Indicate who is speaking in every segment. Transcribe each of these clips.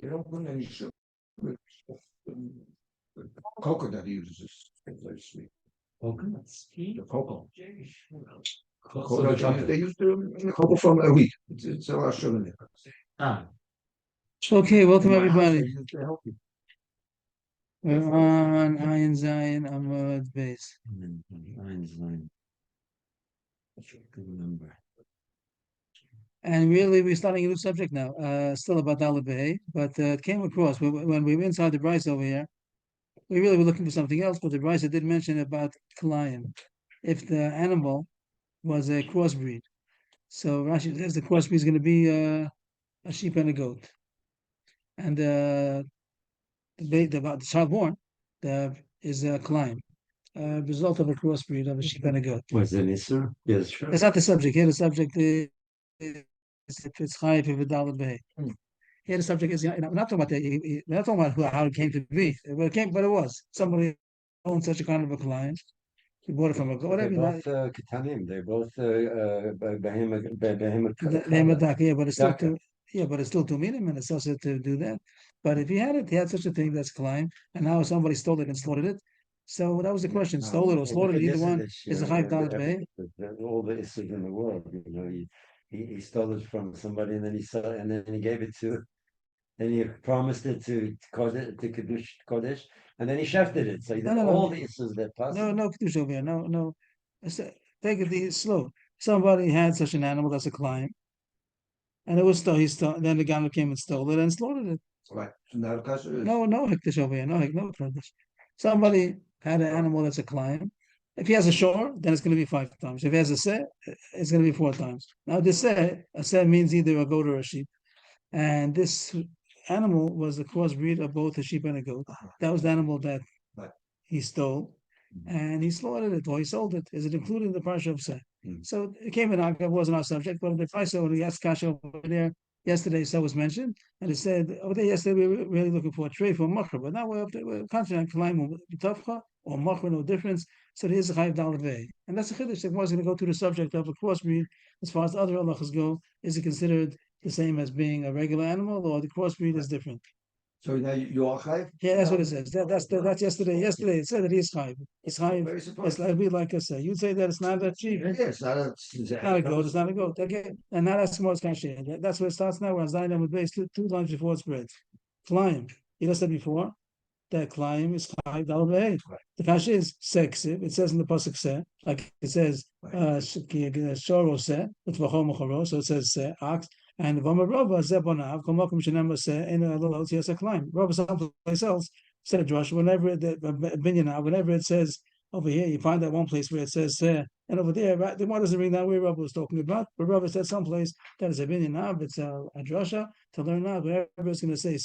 Speaker 1: You don't put any sugar. Cocoa that he uses is very sweet.
Speaker 2: Coconut sweet.
Speaker 1: The cocoa.
Speaker 2: So
Speaker 1: They use the cocoa from wheat. It's a lot of sugar in it.
Speaker 3: Okay, welcome
Speaker 1: In my house, I
Speaker 3: everybody.
Speaker 1: use it to help you.
Speaker 3: We're on Ayin Zion Amud base.
Speaker 2: Einstein. Good number.
Speaker 3: And really, we're starting a new subject now. Still about Dalit Bey, but it came across when we were inside the Bryce over here. We really were looking for something else, but the Bryce did mention about Kalayim. If the animal was a crossbreed, so Rashi says the crossbreed is going to be a sheep and a goat, and the child born is a Kalayim. Result of a crossbreed of a sheep and a goat.
Speaker 2: Was it Isser? Yes, sure.
Speaker 3: That's not the subject. Here the subject is if it's high if it's Dalit Bey. Here the subject is we're not talking about we're not talking about how it came to be. But it was somebody owned such a kind of a client. He bought it from a whatever.
Speaker 2: They're both Ketanim. They're both Behemoth.
Speaker 3: Yeah, but it's still
Speaker 2: Daka.
Speaker 3: but it's still to meet him and it's also to do that. But if he had such a thing that's climb, and now somebody stole it and slaughtered it. So that was the question: stole it or slaughtered? Either one is a high Dalit Bey.
Speaker 2: All the Issurs in the world, he stole it from somebody and then he saw, and then he gave it to, then he promised it to Kodesh, and then he shafted it. So he did all the Issurs that possible.
Speaker 3: No Kedush over here. No. Take it slow. Somebody had such an animal that's a climb, and it was stole. He stole. Then the guy came and stole it and slaughtered it.
Speaker 1: Right. So now the question is,
Speaker 3: No Hektish over here. No Hektish. Somebody had an animal that's a climb. If he has a shore, then it's going to be 5 times. If he has a seh, it's going to be 4 times. Now this a seh means either a goat or a sheep, and this animal was the crossbreed of both a sheep and a goat. That was the animal that he stole, and he slaughtered it or he sold it. Is it included in the parsha of seh? So it came in it wasn't our subject, but the parsha when we asked Kasha over there yesterday, so was mentioned, and it said over there yesterday we were really looking for a tray for machar, but now we're concentrating on kalayim or machar, no difference. So here's a chayiv Dalit Bey, and that's a chiddush that was going to go to the subject of a crossbreed. As far as other halachas go, is it considered the same as being a regular animal, or the crossbreed is different?
Speaker 1: so now you are chayv?
Speaker 3: Yeah, that's what it says. That's yesterday. Yesterday it said that he's chayv. It's chayv. It's like I say. You'd say that it's not that cheap.
Speaker 1: Yeah, it's not
Speaker 3: a goat. It's not a goat. Okay, and now that's more kasha. That's where it starts now. We're on Zion with base two lines before it spreads. Climb. You said before that climb is chayv Dalit Bey. The kasha is seksiv. It says in the pasuk seh, like it says shoro seh, it's v'chol macharo. So it says seh ox. And Vama Rava Zebonav, Komakum Shenema say in a little yes a climb. Rava someplace else said a drush whenever whenever it says over here, you find that one place where it says and over there, right, the one doesn't ring that way Rava was talking about, but Rava said someplace that is a binyan it's a drasha to learn now wherever it's going to say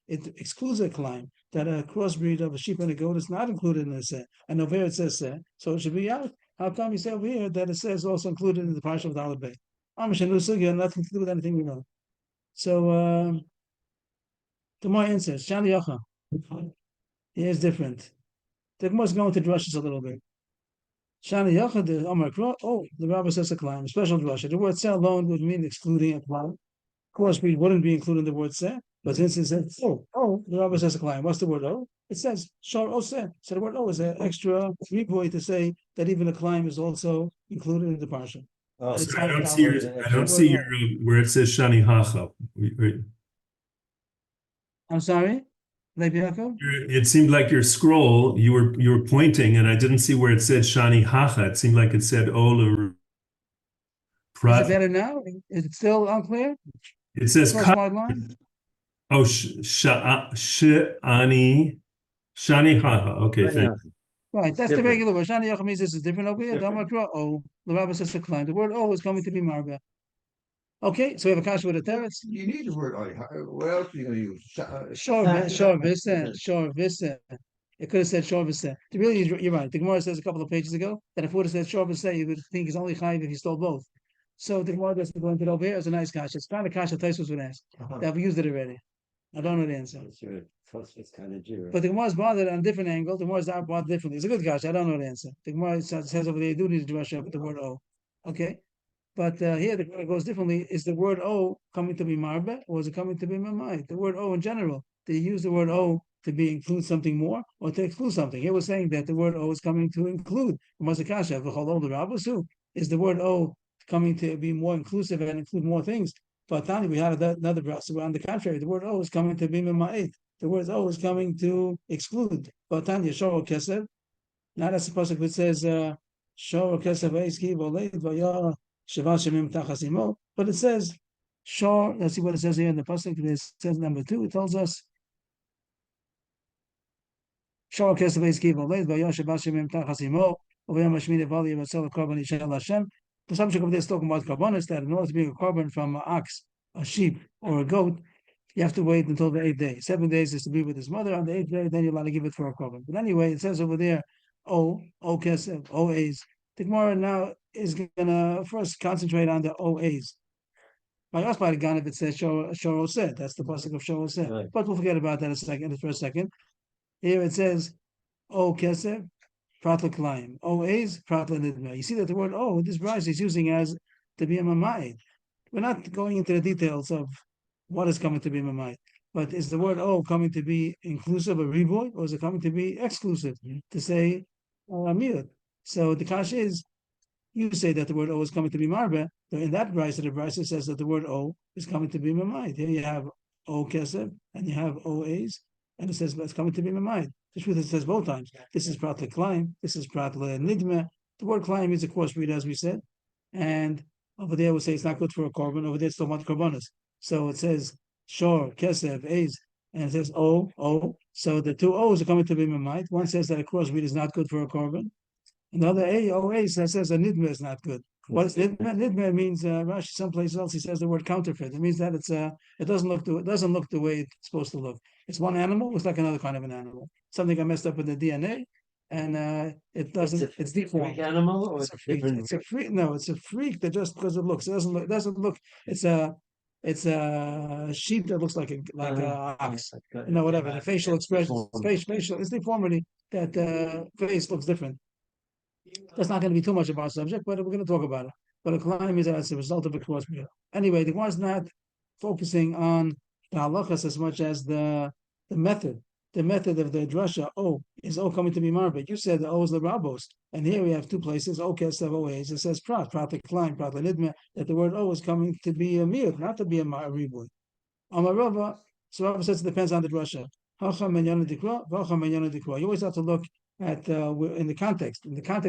Speaker 3: it excludes a climb. That a crossbreed of a sheep and a goat is not included in the and over here it says so it should be out. How come you say over here that it says also included in the parsha of Dalit Bey? Nothing to do with anything we know. So the more answers, Shani Yocha. Here's different. The Gemara is going to drushes a little bit. Shani Yocha, the Omar Kro, the rabbi says a climb, a special drush. The word seh alone would mean excluding a climb. Of course, we wouldn't be including the word seh, but since it says the rabbi says a climb. What's the word It says shor seh. So the word is an extra revoy to say that even a climb is also included in the parsha.
Speaker 4: So I don't see your where it says Shani Hacha.
Speaker 3: I'm sorry, Yaakov?
Speaker 4: It seemed like your scroll. You were pointing, and I didn't see where it said Shani Hacha. It seemed like it said Ola.
Speaker 3: Is it better now? Is it still unclear?
Speaker 4: It says
Speaker 3: line?
Speaker 4: Oh, Shani Hacha. Okay, thank you.
Speaker 3: Right, that's the regular word. Shani Yocha means this is different over here. The rabbi says decline. The word is coming to be marga. Okay, so we have a kasha with a teretz.
Speaker 1: You need the word what else are you going to use?
Speaker 3: Shor visa. It could have said shor visa. Really, you're right. The Gemara says a couple of pages ago that if it would have said shor visa, you would think he's only chayiv if he stole both. So the Gemara that's going to over here is a nice kasha. It's kind of kasha Taisus would ask. That we used it already. I don't know the answer.
Speaker 2: It's kind of Jewish.
Speaker 3: But the Gemara is bothered on a different angle. The Gemara is bothered differently. It's a good kasha. I don't know the answer. The Gemara says over there, you do need to brush up with the word O. Okay. But here it goes differently. Is the word O coming to be marbe, or is it coming to be mamai? The word O in general, they use the word O to be include something more or to exclude something. Here we're saying that the word O is coming to include Mazakasha, the is the word O coming to be more inclusive and include more things. But Tani, we had another verse. So on the contrary, the word O is coming to be mamait. The word O is coming to exclude. But Tanya, Shoro Kesev, not as the pasuk which says Shor Kesev Eiski Voleit Vaya Shiva Shemim Tachasimo, but it says Shor. Let's see what it says here in the pasuk. It says number 2. It tells us Shor Kesev Eiski Voleit Vaya Shiva Shemim Tachasimo Vaya Mashmini Vali Vasel Korban Yishel Hashem. The subject of this talking about korbanos, that in order to bring a korban from an ox, a sheep, or a goat, you have to wait until the 8th day. 7 days is to be with his mother. On the 8th day, then you're allowed to give it for a korban. But anyway, it says over there, O Kesef, OAs. The Gemara now is going to first concentrate on the OAs. By us, by the Ganav, it says Shoro said. That's the pasuk of Shoro said.
Speaker 2: Right.
Speaker 3: But we'll forget about that for a second. Here it says, O Kesef, Pratla Klaim. OAs, Pratla Nidma. You see that the word O, this Bryce is using as to be a mamai. We're not going into the details of what is coming to be mamai. But is the word O coming to be inclusive of riboy, or is it coming to be exclusive to say amir? So the kash is, you say that the word O is coming to be marbe. In that brisa, the brisa says that the word O is coming to be mamai. Here you have O kesef and you have OAs, and it says it's coming to be mamai. The truth is, it says both times. This is pratla klaim. This is pratla nidme. The word klaim is a crossbreed, as we said, and over there we say it's not good for a korban. Over there it's still not korbanos. So it says Shor, Kesev, A's, and it says O. So the two O's are coming to be mamait. One says that a crossbreed is not good for a korban. Another O says a nidme is not good. What is nidme? Nidme means Rashi. Someplace else he says the word counterfeit. It means that it doesn't look the way it's supposed to look. It's one animal. It's like another kind of an animal. Something got messed up in the DNA, and it doesn't. It's deformed.
Speaker 2: Freak animal, or
Speaker 3: It's a freak. It's a freak. No, it's a freak that just because it looks. It doesn't look. It's a sheep that looks like a ox. Whatever. The facial expression, facial is deformity. That face looks different. That's not going to be too much of our subject, but we're going to talk about it. But a climb is as a result of a crossbreed. Anyway, the one's not focusing on the halachas as much as the method. The method of the drasha, is O coming to be marbe. You said the O is the rabos. And here we have two places, O kesev OAs. It says prat the climb, prat the nidme, that the word O is coming to be a mir, not to be a riboy. Amarava, so Rava says it depends on the drasha. You always have to look at in the context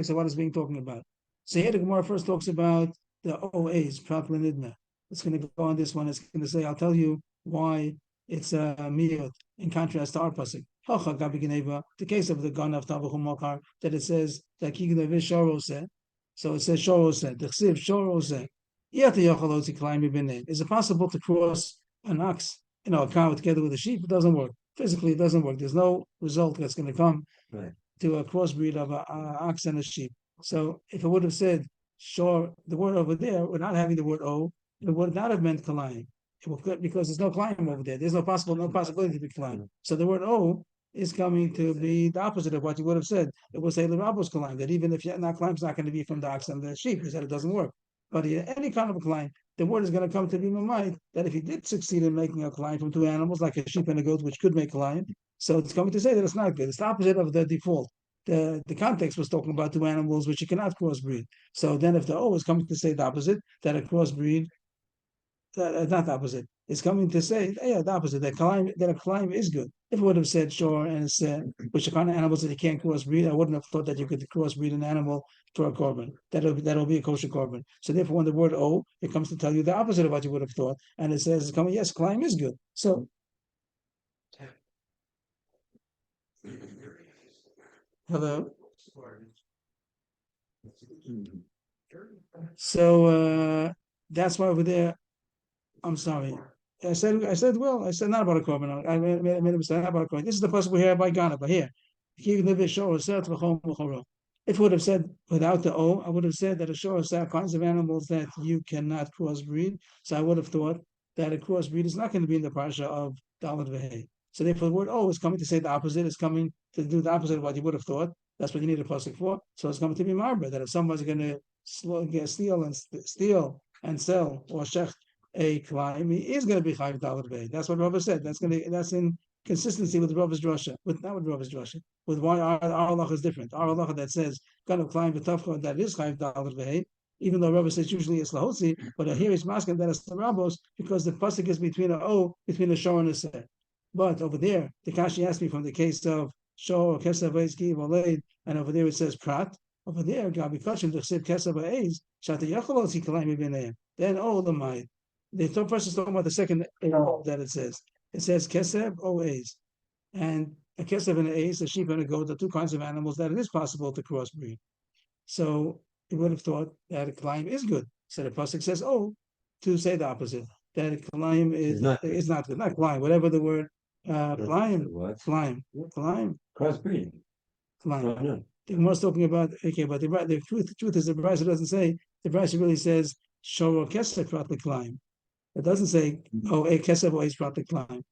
Speaker 3: of what is being talking about. So here the Gemara first talks about the OAs, prat nidme. It's going to go on this one. It's going to say, I'll tell you why it's a miyot in contrast to our pasuk. The case of the gun of Tavachum Makar, that it says that Kigdav is Shorose. So it says Shorose. The Chsiv Shorose. Is it possible to cross an ox, a cow together with a sheep? It doesn't work. Physically, it doesn't work. There's no result that's going to come to a crossbreed of an ox and a sheep. So if it would have said the word over there, we're not having the word O, it would not have meant kalayim. Because there's no kalayim over there. There's no possibility to be kalayim. So the word O is coming to be the opposite of what you would have said. It would say l'rabos kalayim, that even if you're not kalayim, it's not going to be from the ox and the sheep. He said it doesn't work. But any kind of a kalayim, the word is going to come to be mamait that if he did succeed in making a kalayim from two animals, like a sheep and a goat, which could make kalayim, so it's coming to say that it's not good. It's the opposite of the default. The context was talking about two animals which you cannot crossbreed. So then if the O is coming to say the opposite, that a crossbreed, not the opposite, it's coming to say, the opposite, that a climb is good. If it would have said sure, and it's which are kind of animals that you can't crossbreed, I wouldn't have thought that you could crossbreed an animal for a korban. That'll be a kosher korban. So therefore, when the word O, it comes to tell you the opposite of what you would have thought, and it says, yes, climb is good. So hello. So that's why over there. I'm sorry. I said not about a korban. I made a mistake. Not about a korban. This is the person we hear by Ghana, but here. If it would have said without the O, I would have said that a shor are kinds of animals that you cannot crossbreed. So I would have thought that a crossbreed is not going to be in the parsha of Dalet Vehei. So therefore, the word O is coming to say the opposite. It's coming to do the opposite of what you would have thought. That's what you need a pasuk for. So it's coming to be marba, that if someone's going to steal and sell or shecht a climb, he is going to be chayv dalad bey. That's what Rava said. That's in consistency with Rava's drasha, not with Rava's drasha, with why our halacha is different. Our halacha that says gonna climb b'tavcha that is chayv dalad bey, even though Rava says usually it's lahotzi, but here he's masking that it's the Rabos because the pasuk is between a shor and a seh. But over there, the Kashi asked me from the case of shor kesav eizki v'aleid, and over there it says prat. Over there, Gabi Kashim, the Chsiv Kesav Ha'ez, Shata Yachalos, he Kalayim Ibn then the might. The third person is talking about the second that it says. It says Kesav O'ez. And a Kesav and an Eis, a sheep and a goat, are two kinds of animals that it is possible to crossbreed. So you would have thought that a Kalayim is good. So the Pasuk says, to say the opposite. That a Kalayim is not good. Not Kalayim, whatever the word Kalayim. Kalayim.
Speaker 2: Crossbreeding.
Speaker 3: Kalayim.
Speaker 2: No.
Speaker 3: The Gemara is talking about but the truth is the Brisa doesn't say. The Brisa really says shoro kesef pratli climb. It doesn't say a kesef always pratli climb.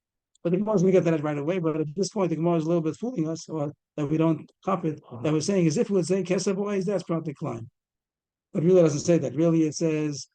Speaker 3: But the Gemara is going to get that right away. But at this point, the Gemara is a little bit fooling us, or that we don't cop it. That we're saying is if we would say kesef always, that's pratli climb. But really, it doesn't say that. Really, it says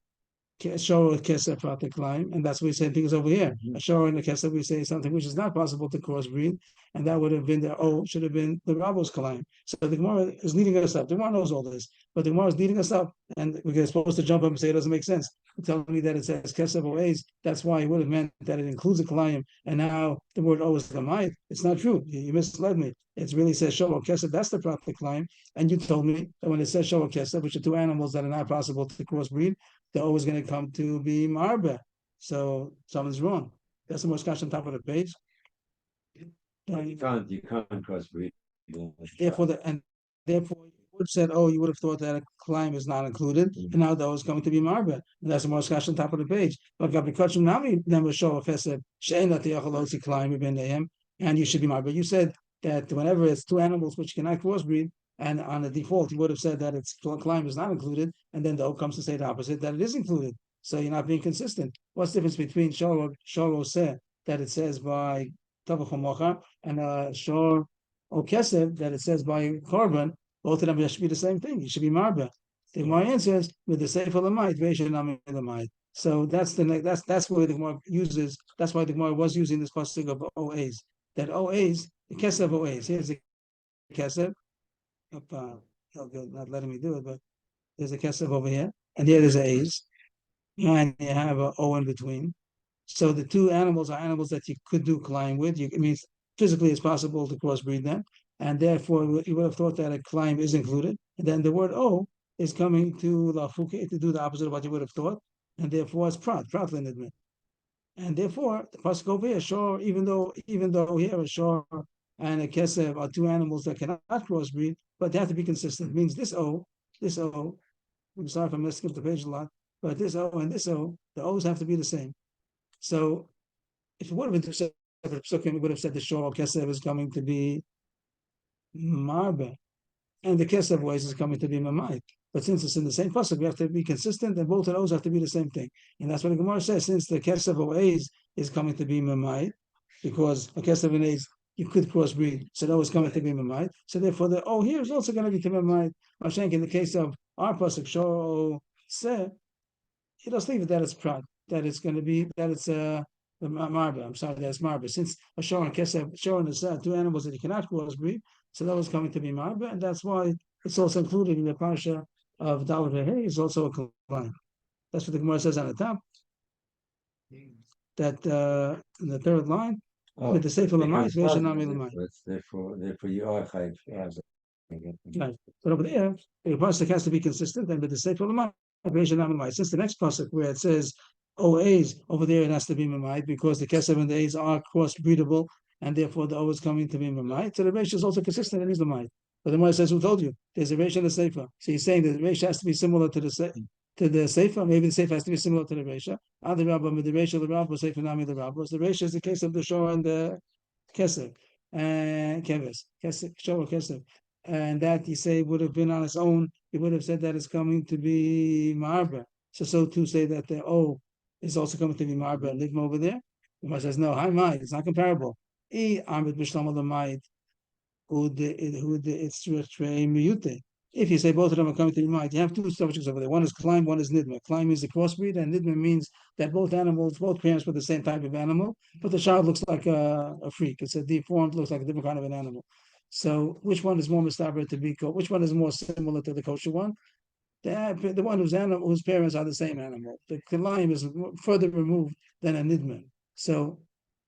Speaker 3: shoro kesef pratli climb, and that's what we say things over here. A shoro and a kesef, we say something which is not possible to crossbreed. And that would have been should have been the Rabbo's Kalayim. So the Gemara is leading us up. The Gemara knows all this, but the Gemara is leading us up, and we're supposed to jump up and say it doesn't make sense. Telling me that it says Kesav O'ez, that's why it would have meant that it includes a Kalayim, and now the word O is Lamayit. It's not true. You misled me. It really says Shoah Kesav, that's the proper Kalayim, and you told me that when it says Shoah Kesav, which are two animals that are not possible to crossbreed, the O is going to come to be Marba. So something's wrong. That's the most cash on top of the page.
Speaker 2: You can't crossbreed.
Speaker 3: Therefore, you would have said, you would have thought that a climb is not included, and now that was going to be marba, and that's the most cash on top of the page. But Gabi Kachim Nami never show a fesed she'en that the yachalosi climb ibn them, and you should be marba. You said that whenever it's two animals which cannot crossbreed, and on the default you would have said that its climb is not included, and then the O comes to say the opposite, that it is included. So you're not being consistent. What's the difference between shoro seh that it says by and shor or kesef that it says by korban? Both of them should be the same thing. It should be marba. The Gemara answers with the sefer lamait, ve'eshenam lamait. So that's where the Gemara uses. That's why the Gemara was using this pasuk of oas. That oas, the kesef oas. Here's the kesef. Not letting me do it, but there's a kesef over here, and here there's a a's, and you have a o in between. So the two animals are animals that you could do climb with. It means physically it's possible to crossbreed them, and therefore you would have thought that a climb is included. And then the word O is coming to lafuke to do the opposite of what you would have thought, and therefore it's prat linidman. And therefore the pasuk over here, shor, even though here a shor and a kesev are two animals that cannot crossbreed, but they have to be consistent. It means this O. I'm sorry if I'm messing up the page a lot, but this O and this O, the O's have to be the same. So, if it would have been two separate psukim, we would have said the shor kesev is coming to be marba, and the kesev ways is coming to be mamait. But since it's in the same pasuk, we have to be consistent, and both of those have to be the same thing. And that's what the Gemara says. Since the kesev ways is coming to be mamait, because a kesev ways you could crossbreed, so that was coming to be mamait. So therefore, the here is also going to be to mamait. Mashenk in the case of our pasuk shor se, you just leave it that it's prat. That it's going to be that it's marba. I'm sorry, that's marba. Since a shor and kesev, shor and a two animals that you cannot crossbreed, so that was coming to be marba, and that's why it's also included in the parsha of David Vehei. Is also a climb. That's what the Gemara says on the top. That in the third line with the sefer lamait, ve'eshenami lamait.
Speaker 2: Therefore you are chayv.
Speaker 3: Right. But over there, the pasuk has to be consistent, and with the sefer lamait, ve'eshenami lamait. Since the next pasuk where it says O's over there, it has to be mamait because the kesev and the A's are cross-breedable, and therefore the O is coming to be mamait. So the Reish is also consistent and is mamait. But the Gemara says, "Who told you?" There's a Reish and a Sefer. So he's saying that the Reish has to be similar to the Sefer. Maybe the Sefer has to be similar to the Reish. Other Rabbah, the Reish, the Rabbah, Sefer Nami, the Rabbah. The Reish is the case of the Shor and the kesev and keves, Shor or kesev, and that you say would have been on its own. He would have said that it's coming to be marba. So to say that the O is also coming to be marba and ligma over there. The Gemara says no, hi mai, it's not comparable. If if you say both of them are coming to your mind, you have two subjects over there. One is climb, one is nidma. Climb means the crossbreed, and nidma means that both parents were the same type of animal, but the child looks like a freak. It's a deformed, looks like a different kind of an animal. So which one is more mistaber to be which one is more similar to the kosher one? The one whose parents are the same animal. The climb is further removed than a nidma. So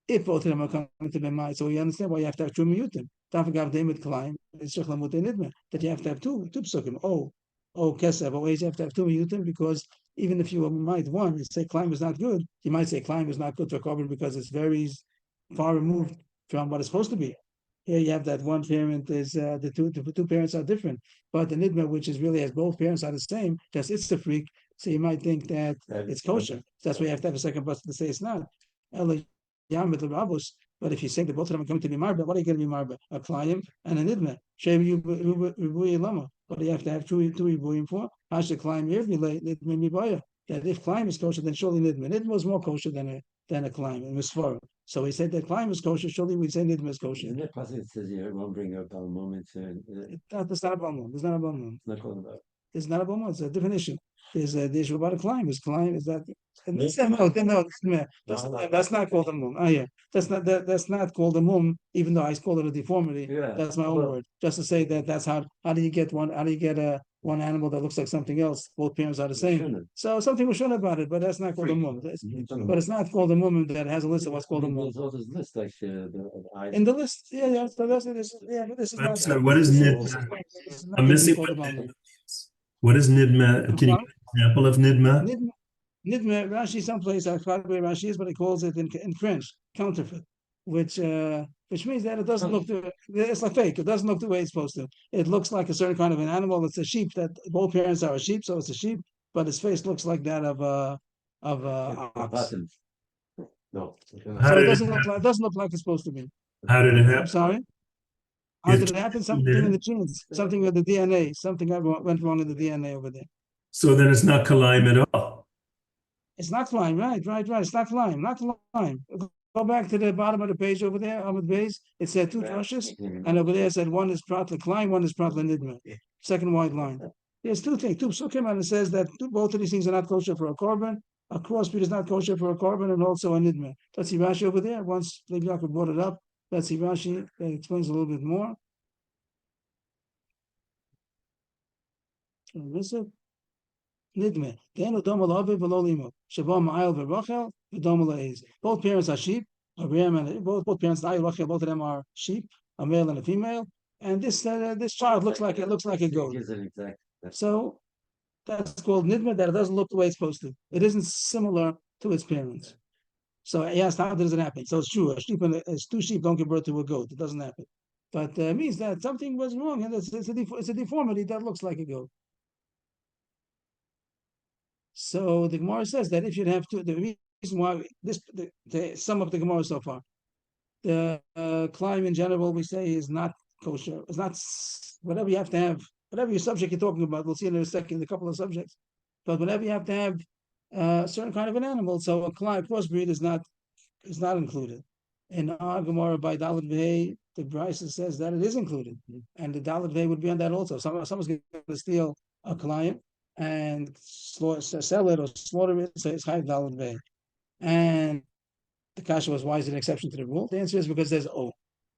Speaker 3: if both of them are coming to Bemai, so you understand why you have to have two miyutim. Tafagav David climb, it's Shechlamut Nidma, that you have to have two psukim. Kesev, always you have to have two miyutim, because even if you might one, you say climb is not good, you might say climb is not good for carbon because it's very far removed from what it's supposed to be. Here you have that one parent is the two parents are different, but the nidma, which is really as both parents are the same, just it's the freak. So you might think that it's kosher. That's why you have to have a second bus to say it's not. But if you say that both of them are going to be marba, what are you going to be marba? A climb and a nidma. What do you have to have two ribuyim for? Hasha climb that if climb is kosher, then surely nidma. Nidma is more kosher than a climb in Misfara. So he said that climb is kosher, surely we say nidma is kosher.
Speaker 2: In that passage it says you won't bring up a moment.
Speaker 3: That's not a balmum. There's not a balmum.
Speaker 2: It's not called about.
Speaker 3: It's not a balmum. It's a different issue. There's the issue about a climb. Is that? That's not called a mum. Yeah, that's not called a mum. Even though I call it a deformity.
Speaker 2: Yeah.
Speaker 3: That's my own word. Just to say that's how do you get one? How do you get one animal that looks like something else? Both parents are the same. So something was shown about it, but that's not called a mum. But it's not called a mum that has a list of what's called a mum.
Speaker 2: There's all this list like
Speaker 3: In the list, yeah. So this is not.
Speaker 4: So what is nidma? I'm missing what is nidma? Can you give an example of nidma?
Speaker 3: Nidma, Rashi, someplace I forgot where Rashi is, but he calls it in French counterfeit, which means that it doesn't look it's like fake. It doesn't look the way it's supposed to. It looks like a certain kind of an animal. It's a sheep that both parents are a sheep, so it's a sheep, but its face looks like that of a ox.
Speaker 2: No.
Speaker 3: So it doesn't look like it's supposed to be.
Speaker 4: How did it happen?
Speaker 3: I'm sorry. How did it happen? Something in the genes, something with the DNA, something went wrong in the DNA over there.
Speaker 4: So then it's not kalaim at all.
Speaker 3: It's not climb, right. It's not climb. Go back to the bottom of the page over there, on the base. It said two drushes, and over there it said one is pratla climb, one is pratla nidma. Second wide line. There's two things. Two psukim, and it says that both of these things are not kosher for a korban. A crossbreed is not kosher for a korban, and also a nidma. Let's see Rashi over there. Once Levi Yaakov brought it up, let's see Rashi that explains a little bit more. Is it? Nidme. Both parents are sheep. Both parents, both of them are sheep, a male and a female. And this child looks like a goat. So that's called nidme, that it doesn't look the way it's supposed to. It isn't similar to its parents. So he asked, how does it happen? So it's true. Two sheep don't give birth to a goat. It doesn't happen. But it means that something was wrong, and it's a deformity that looks like a goat. So the Gemara says that if you'd have to, the reason why to sum up the Gemara so far, the climb in general we say is not kosher. It's not whatever you have to have, whatever your subject you're talking about. We'll see in a second a couple of subjects, but whenever you have to have a certain kind of an animal, so a crossbreed is not included. In our Gemara by Dalet Vei, the Brisa says that it is included, and the Dalet Vei would be on that also. Someone's going to steal a client and sell it or slaughter it, so it's high Dalet Vei. And the kasha was, why is it an exception to the rule? The answer is because there's O.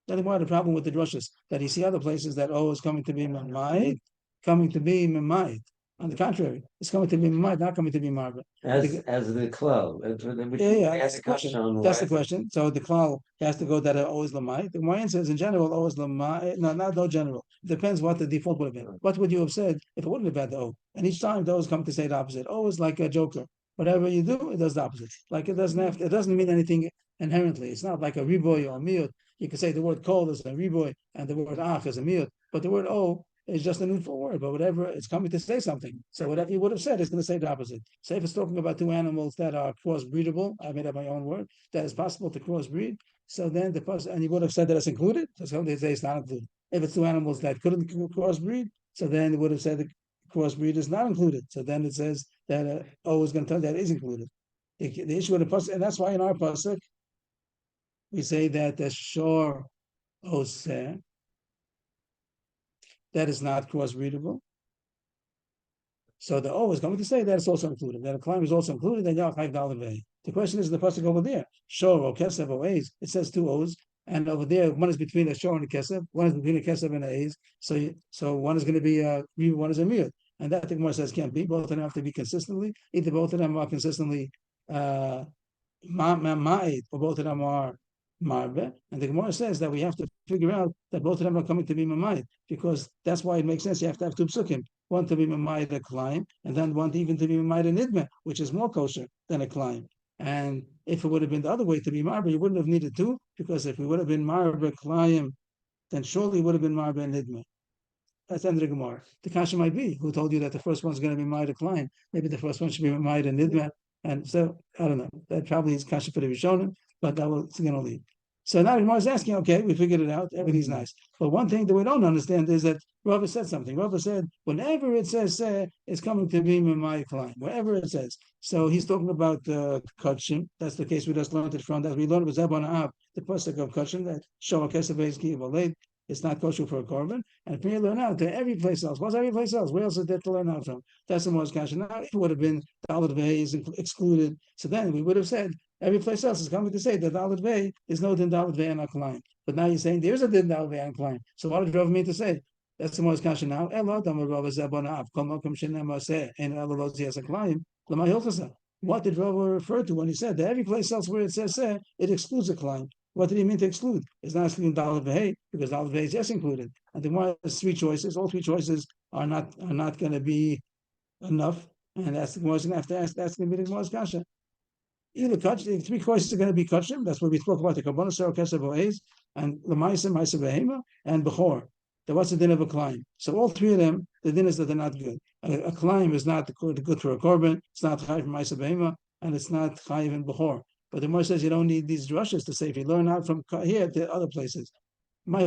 Speaker 3: That's why the problem with the drushes, that you see other places that O is coming to be Mamayit. On the contrary, it's coming to be Mamayit, not coming to be Marba.
Speaker 2: As the klal.
Speaker 3: That's the question. That's the question. So the klal has to go that O is Lamayit. The Mayan says in general O is Lamayit. No general. It depends what the default would have been. What would you have said if it wouldn't have had the O? And each time the O is coming to say the opposite. O is like a joker. Whatever you do, it does the opposite. Like it doesn't mean anything inherently. It's not like a riboy or a miyut. You could say the word kol is a riboy and the word ach is a miyut, but the word o is just a neutral word. But whatever, it's coming to say something. So whatever you would have said, it's going to say the opposite. Say if it's talking about two animals that are crossbreedable, I made up my own word, that is possible to crossbreed. So then the person, and you would have said that it's included. So somebody say it's not included. If it's two animals that couldn't crossbreed, so then it would have said the crossbreed is not included. So then it says that O is going to tell that it is included. The issue with the pasuk, and that's why in our pasuk we say that the shor oseh, that is not crossbreedable. So the O is coming to say that it's also included, that a climb is also included, then Yal Chayv Dalad Vei. The question is the pasuk over there, Shor or Kesef or A's, it says two O's, and over there one is between a Shor and a Kesef, one is between a Kesef and a A's, so one is going to be a one is a Miyut. And that the Gemara says can't be, both of them have to be consistently, either both of them are consistently ma'id, or both of them are marbe, and the Gemara says that we have to figure out that both of them are coming to be mamayid, because that's why it makes sense. You have to have two psukim, one to be mamayid a climb, and then one even to be mamayid a nidme, which is more kosher than a climb. And if it would have been the other way to be marbe, you wouldn't have needed two, because if we would have been marbe climb, then surely it would have been marbe nidme. That's the end of the Gemara. The kasha might be, who told you that the first one's going to be marbe a climb? Maybe the first one should be marbe a nidme. And so, I don't know, that probably is kasha for the Rishonim, but that was going to leave. So now Gemara is asking, okay, we figured it out, everything's nice. But one thing that we don't understand is that Rava said something. Rava said, whenever it says it's coming to be my climb, wherever it says. So he's talking about Kachim. That's the case we just learned it from, that we learned with Zebon Av, the pasuk of Kachim, that Shoah Kesef Beis Ki Valed, it's not kosher for a korban. And if you learn out to every place else, what's every place else? Where else is there to learn out from? That's the most kasha. Now, if it would have been Dalet Vei is excluded, so then we would have said every place else is coming to say that Dalet Vei is no din Dalet Vei on a climb. But now you're saying there's a din Dalet Vei on a climb. So what did Rav mean to say? That's the most kasha now. What did Rav refer to when he said that every place else where it says it excludes a climb? What did he mean to exclude? It's not excluding Dalet Vei, because Dalet Vei is yes included. And then one has three choices. All three choices are not going to be enough. And that's the Gemara's going to have to ask. That's going to be the Gemara's kasha. Either the three choices are going to be kachim. That's what we spoke about, the Kabbalah, Sarah, Kesef, Oez, and Lamaisa, Maisa, Behema, and Bechor. Then what's the din of a climb? So all three of them, the din is that they're not good. A climb is not good for a korban. It's not chayiv from Maisa, Behema, and it's not chayiv in Bechor. But the Gemara says you don't need these drushes to say if you learn out from here to other places. That's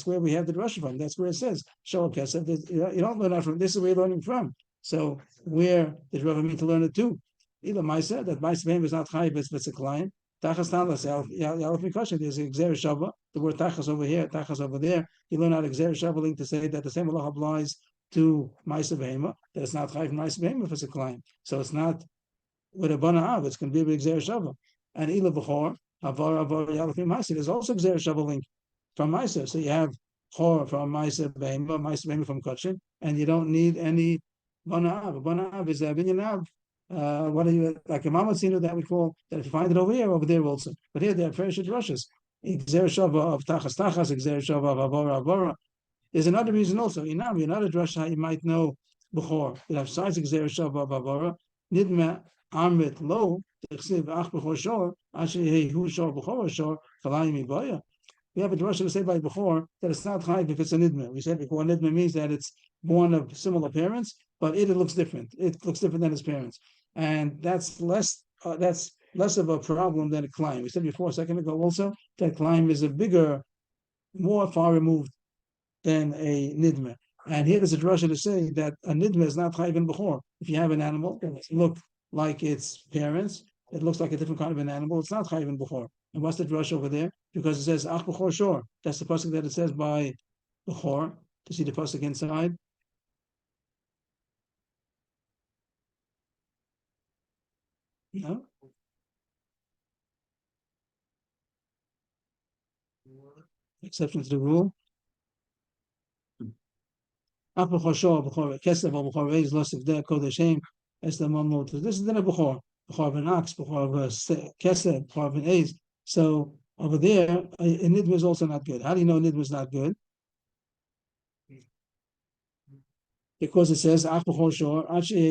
Speaker 3: where we have the drusha from. That's where it says Shoah Kesef. You don't learn out from this is where you're learning from. So where did Rav mean to learn it too? Either Maisa, that Maisa Behem is not chayiv, but it's a climb. Tachas Talas, Yalef Mikoshin, there's a Gzer Shava, the word Tachas over here, Tachas over there. You learn out Gzer Shava to say that the same Allah applies to Maisa Behema, that it's not chayiv Maisa Behema if it's a climb. So it's not with a Bana Av, it's going to be a Gzer Shava. And Ila B'chor, Avar Yalef Maisa, there's also Gzer Shava link from Maisa. So you have Chor from Maisa Behema from Kachin, and you don't need any Bana Av. Bana Av is a Binyan Av. What are you like a Mamatzino that we call that if you find it over there also. But here they have fresh rushes. Gzer Shava of Tachas, Gzer Shava of Avora. There's another reason also. Inam, another drasha you might know B'chor. You have size Gzer Shava of Avora. Nidme Amit Lo, Ach B'chor Shor, Asher Hu Shor B'chor Shor, Chalayim Ibaya. We have a drasha to say by B'chor that it's not chayiv if it's a nidme. We said before nidme means that it's born of similar parents, but it looks different. It looks different than its parents. And that's less of a problem than a climb. We said before a second ago also that climb is a bigger, more far removed than a nidme. And here there's a drasha to say that a nidme is not chayiv in b'chor. If you have an animal that look like its parents, it looks like a different kind of an animal. It's not chayiv in b'chor. And what's the drasha over there? Because it says ach b'chor shor. That's the pasuk that it says by b'chor. To see the pasuk inside. No. Exception to the rule. This is the mamut. This is the b'chor. B'chor of an ox, b'chor of a kesed, b'chor of an ace. So over there, a nidma is also not good. How do you know nidma is not good? Because it says ach b'chor shor,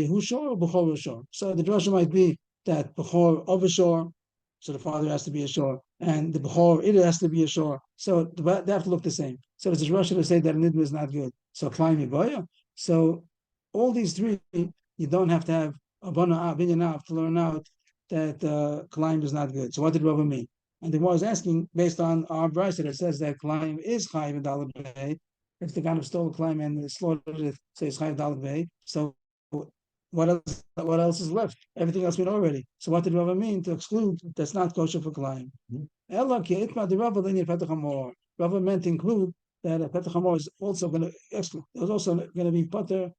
Speaker 3: hu shor, or b'chor shor. So the drasha might be that b'chor of a shor, so the father has to be a shor, and the b'chor it has to be a shor. So they have to look the same. So it's a drasha to say that a nidma is not good. So climb ibaya. So all these three, you don't have to have a binyan av to learn out that climb is not good. So what did Rava mean? And the Gemara is asking based on our brayso that says that climb is chayiv in Dalet Vei. If the kind of stole a climb and slaughtered it, say it's chayiv Dalet Vei. So what else is left? Everything else we know already. So what did Rava mean to exclude that's not kosher for climb? Rava meant to include that a Petach Hamor is also going to, there's also going to be Pater.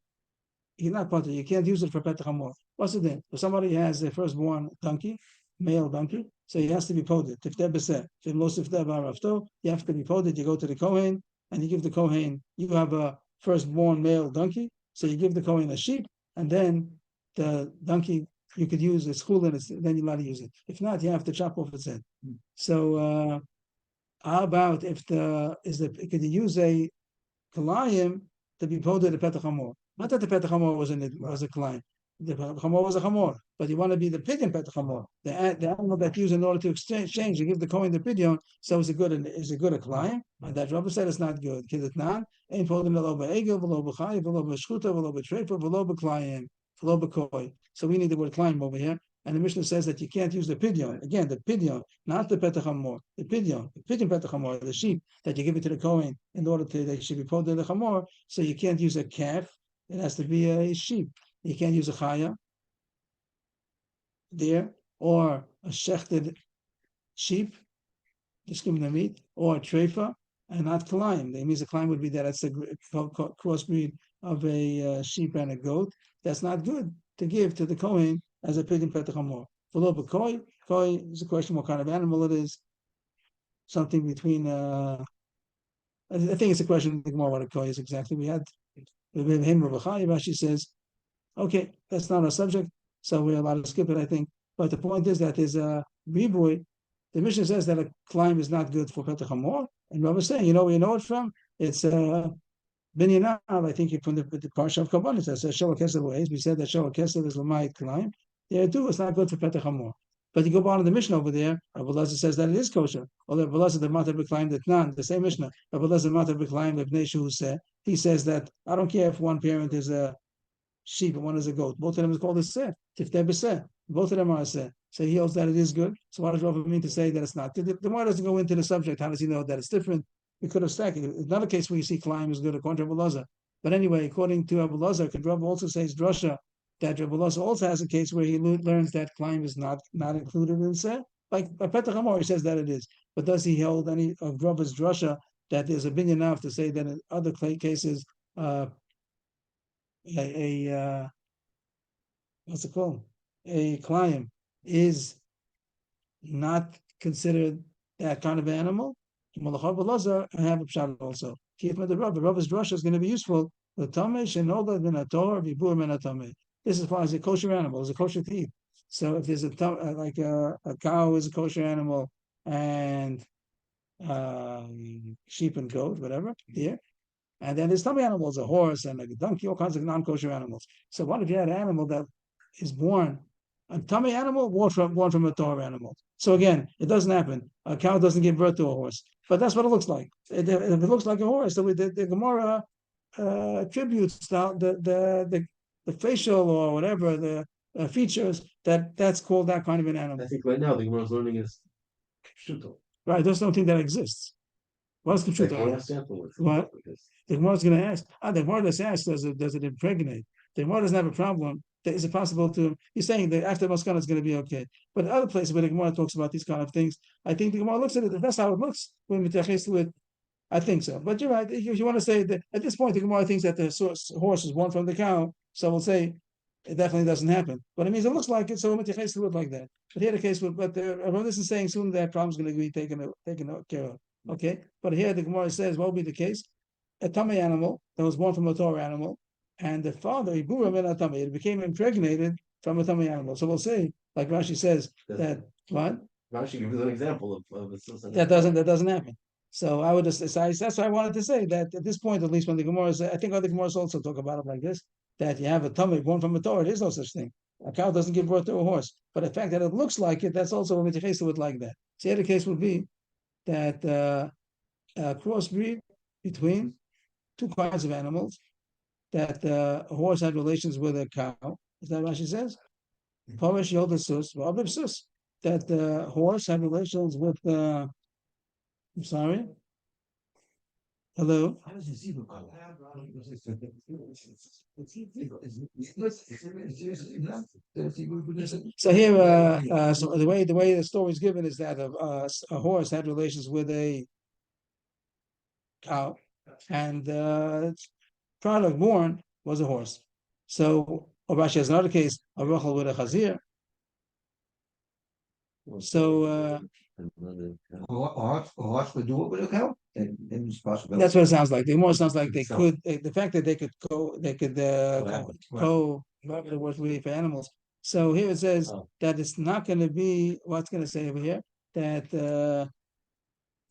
Speaker 3: He's not Pater, you can't use it for Petach Hamor. What's it then? If somebody has a firstborn donkey, male donkey, so he has to be poded. If they're beset, if most of them are after, you have to be poded. You go to the Kohen and you give the Kohen, you have a firstborn male donkey, so you give the Kohen a sheep, and then the donkey you could use its chulin, then you're allowed to use it. If not, you have to chop off its head. So how about if could you use a kalayim to be poded the Petach Hamor? Not that the Petach Hamor was a kalayim. The Petach Hamor was a chamor, but you want to be the pidyon Petach Hamor, the animal that you use in order to exchange. You give the Kohen the pidyon, so is it good a kalayim? And that Rabbi said it's not good. Because it's not. Ain't poded below egel, below b'chayiv, below b'shchuta, below b'treifa, below b'kalayim, below b'koi. So we need the word kalayim over here. And the Mishnah says that you can't use the pidyon. Again, the pidyon, not the Petach Hamor. The pidyon Petach Hamor, the sheep that you give it to the Kohen in order to they should be poded the chamor. So you can't use a calf. It has to be a sheep. You can't use a chaya there, or a shechted sheep, just give them the meat, or a treifa, and not kalayim. That means a kalayim would be that it's a crossbreed of a sheep and a goat. That's not good to give to the Kohen as a pidyon Petach Hamor. Below koi is a question what kind of animal it is. Something between I think it's a question more what a koi is exactly. We had him of Rashi says, okay, that's not our subject, so we're allowed to skip it, I think. But the point is that there's a riboy. The Mishnah says that a climb is not good for Petach Hamor, and Rabbi is saying, where you know it from? It's Binyanam, I think from the Parsha of Kabbalah. It says Shoah Kesev ways. We said that Shoah Kesev is Lamayit climb. There too, it's not good for Petach Hamor. But you go on in the Mishnah over there, Rabbi Elazar says that it is kosher. Or Rabbi Elazar the Matar B'Klayim that Nan, the same Mishnah. Rabbi Elazar Matar B'Klayim the Bnei Shu said, he says that I don't care if one parent is a sheep and one is a goat. Both of them is called a seh. If they're beseh, both of them are a seh. So he holds that it is good. So what does Rabbi mean to say that it's not? The Gemara doesn't go into the subject. How does he know that it's different? We could have stacked it. It's not a case where you see Klayim is good according to Rabbi Elazar. But anyway, according to Rabbi Elazar, could Rabbi also say drasha that Rabbi Elazar also has a case where he learns that Klayim is not included in seh? Like by Petach Hamor, he says that it is. But does he hold any of Rabbi's drasha that there's a binyan enough to say that in other cases what's it called? A Klayim is not considered that kind of animal? Malachar Elazar, I have a pshat also. Keep the Rabbi's drasha is going to be useful. The tamei shenoda ben ator vibur ben atamei. This is far as a kosher animal, it's a kosher to eat. So if there's a cow is a kosher animal and sheep and goat, whatever, here. And then there's some animals, a horse and a donkey, all kinds of non-kosher animals. So what if you had an animal that is born, a tummy animal, born from a Torah animal? So again, it doesn't happen. A cow doesn't give birth to a horse. But that's what it looks like. If it looks like a horse, so the Gemara attributes the facial or whatever, the features, that's called that kind of an animal.
Speaker 2: I think right now the Gemara is learning is pshuto.
Speaker 3: Right, those don't think that exists. What's the truth? What? The Gemara is going to ask. The Gemara does ask, does it impregnate? The Gemara doesn't have a problem. Is it possible to? He's saying that after Maskana is going to be okay. But in other places where the Gemara talks about these kind of things, I think the Gemara looks at it. If that's how it looks, when we to it, I think so. But you're right. If you want to say that at this point, the Gemara thinks that the horse is born from the cow, so we'll say it definitely doesn't happen. But it means it looks like it, so we'll to it like that. But here the case, but this is saying soon that problem is going to be taken care of. Okay, but here the Gemara says, what will be the case? A tummy animal that was born from a Torah animal, and the father, it became impregnated from a tummy animal. So we'll say, like Rashi says, that what?
Speaker 2: Rashi gives an example of
Speaker 3: that doesn't happen. So I would just say that's what I wanted to say, that at this point, at least when the Gemara is, I think other Gemaras also talk about it like this, that you have a tummy born from a Torah, there is no such thing. A cow doesn't give birth to a horse. But the fact that it looks like it, that's also a mitchais to it like that. So the other case would be that crossbreed between two kinds of animals, that a horse had relations with a cow. Is that what Rashi says? Parish Yoda Sus, that the horse had relations with I'm sorry? Hello? So here, so the way the story is given is that a horse had relations with a cow, and product born was a horse. So Rashi has another case, a rochel with a chazir. So
Speaker 1: A horse would do it with a cow. And it's possible.
Speaker 3: that's what it sounds like. The more sounds like they could. The fact that they could whatever the word really for animals. So here it says that it's not going to be what's going to say over here that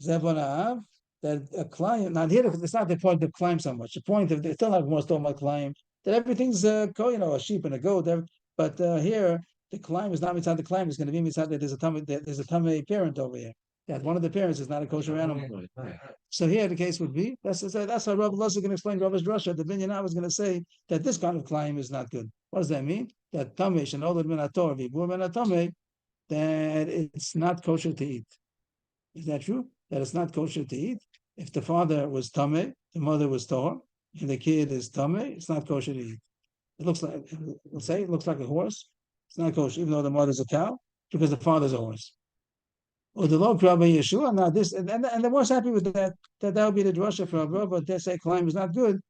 Speaker 3: Zevon that a climb. Not here. It's not the point of climb so much. The point of it's still not more still about climb. That everything's a sheep and a goat. But here the climb is not inside the climb. It's going to be inside that there's a tummy parent over here. That one of the parents is not a kosher animal. So here the case would be that's how Rabbi Loza can explain Rabbi's Russia. The Binyan was going to say that this kind of climb is not good. What does that mean? That tamei shenolad min haTorah v'ibur min hatamei, that it's not kosher to eat. Is that true? That it's not kosher to eat? If the father was tamei, the mother was Torah, and the kid is tamei, it's not kosher to eat. It looks like it looks like a horse. It's not kosher, even though the mother's a cow, because the father's a horse. Or the Lord Rabbi Yeshua. Now this and they're more happy with that would be the drasha for Rabbi, but they say climb is not good.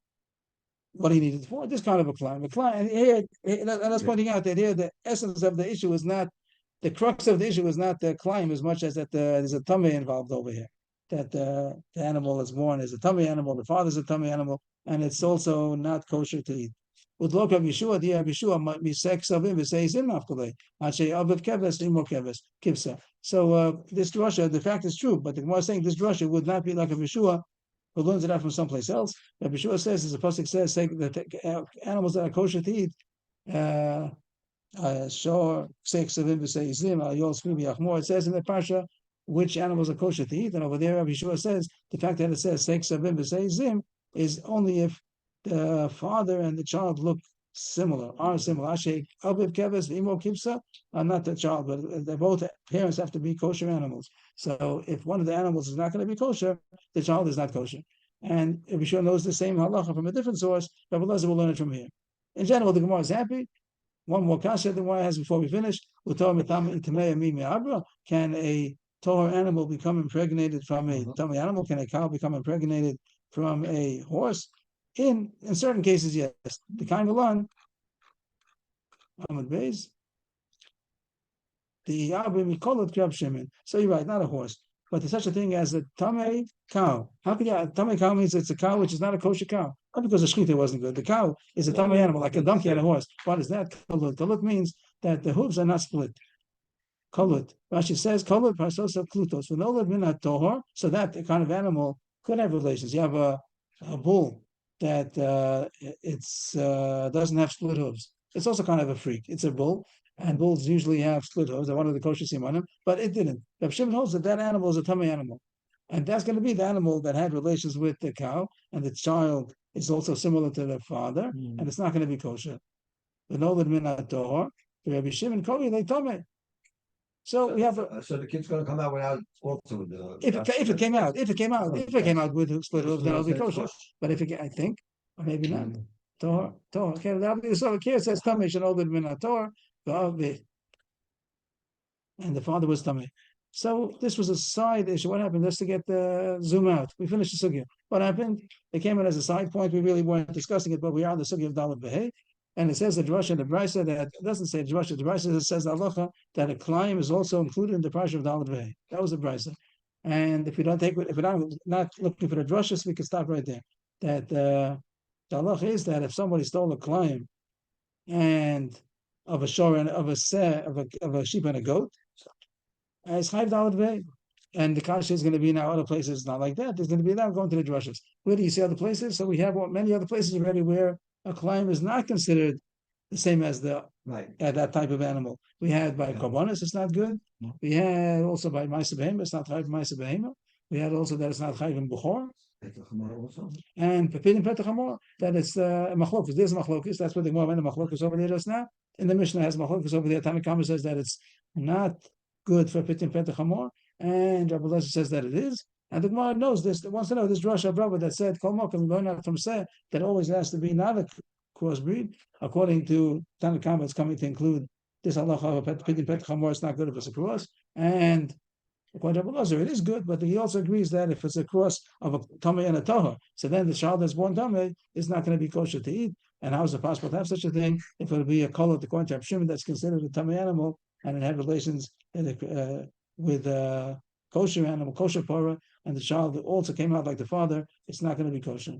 Speaker 3: What he needed for this kind of a climb. And here, and I was pointing out that here the essence of the issue is not the crux of the issue is not the climb as much as that there's a tummy involved over here. That the animal is born as a tummy animal, the father's a tummy animal, and it's also not kosher to eat. With look of Yeshua, the Yeshua might be sex of him, says him after Actually, Aviv Keves, Imo Keves, Kipsa. So this drasha, the fact is true, but the Gemara is saying this drasha would not be like a Yeshua who learns it out from someplace else. But Yeshua says, as the pasuk says, that animals that are kosher to eat, shor sex of him, says him, Yol Skumi Achmor. It says in the parsha which animals are kosher to eat, and over there, Yeshua says the fact that it says sex of him, says him, is only if the father and the child look similar, are similar. Aviv Keves, Imo Kipsa are not the child, but they both parents have to be kosher animals. So if one of the animals is not going to be kosher, the child is not kosher. And if Yeshua knows the same halacha from a different source, Rabbi Lezer will learn it from here. In general, the Gemara is happy. One more kasha the Gemara has before we finish. Can a Torah animal become impregnated from a tummy animal? Can a cow become impregnated from a horse? In certain cases, yes. The kind of one, Ahmed Beis, the Mikol Krab Shemin. So you're right, not a horse, but there's such a thing as a tamei cow. How can you? Tamei cow means it's a cow which is not a kosher cow. Not because the shechita wasn't good. The cow is a tamei animal, like a donkey and a horse. What is that? Kalut. Kalut means that the hooves are not split. Kalut. Rashi says kalut parsos of klutos. V'nolad min hatohor. So that kind of animal could have relations. You have a bull that doesn't have split hooves. It's also kind of a freak. It's a bull, and bulls usually have split hooves. They're one of the kosher simanim, but it didn't. Reb Shimon holds that animal is a tummy animal, and that's going to be the animal that had relations with the cow, and the child is also similar to the father, and it's not going to be kosher. The nolad min haTorah, Rabbi Shimon Kovi they tummy. So we have.
Speaker 1: So the kid's going to come out without also with the.
Speaker 3: If it came out with split hooves, then it'll be kosher. But I think, or maybe not. Torah. Okay, so here it says tamei shenolad min haTorah, and the father was tamei. So this was a side issue. What happened? Just to get the zoom out. We finished the sugya. What happened? It came in as a side point. We really weren't discussing it, but we are on the sugya of Dalet Behei. And it says the Drasha and the Brisa that it doesn't say Drasha. The Brisa says the halacha that a climb is also included in the parsha of Dalet Behei. That was the Brisa. And if we're not looking for the Drashas, we can stop right there. That the halacha is that if somebody stole a climb and of a shor and of a sheep and a goat, it's chayv Dalet Behei. And the kasha is going to be now other places not like that. There's going to be now going to the Drashas. Where do you see other places? So we have many other places already where a climb is not considered the same as that type of animal. We had by Korbanos, it's not good. We had also by Ma'aseh Behema, it's not chayv Ma'aseh Behema. We had also that it's not chayv in Buchor. And Pepid and Petach Hamor, that it's machlokus. There's machlokus. That's what the Gemara went the machlokus over there just now. And the Mishnah has machlokus over there. Bava Kamma says that it's not good for Pepid and Petach Hamor, and Rabbi Lezer says that it is. And the Gemara knows this. Wants to know this Rosh Hashanah that said Kol Mokum learn out from Seh that always has to be not a crossbreed. According to Bava Kamma, it's coming to include this halacha of Pidin Petach Hamor. It's not good if it's a cross. And According to Rabbi it is good, but he also agrees that if it's a cross of a tamei and a tahor, so then the child that's born tamei is not going to be kosher to eat. And how is it possible to have such a thing if it would be a color according to Reb Shimon that's considered a tamei animal and it had relations with kosher animal, kosher parah, and the child also came out like the father? It's not going to be kosher.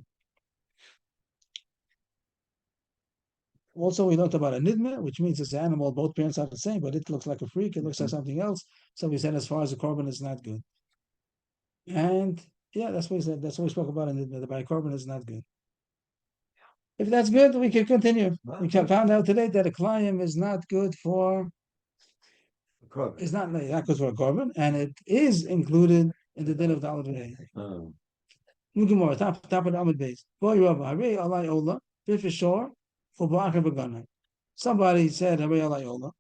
Speaker 3: Also, we learned about a nidma, which means it's an animal, both parents are the same, but it looks like a freak, it looks like something else. So we said as far as the korban is not good. And yeah, that's what we said. That's what we spoke about in nidma, the korban is not good. If that's good, we can continue. We found out today that a klayim is not good for, it's not good for a korban, and it is included in the din of the Daled
Speaker 2: Oh.
Speaker 3: Top of the Amud Beis. Boy Rabba, Hare Alai Ola, for sure, for Ba'akar Begana. Somebody said Hare Alai Ola.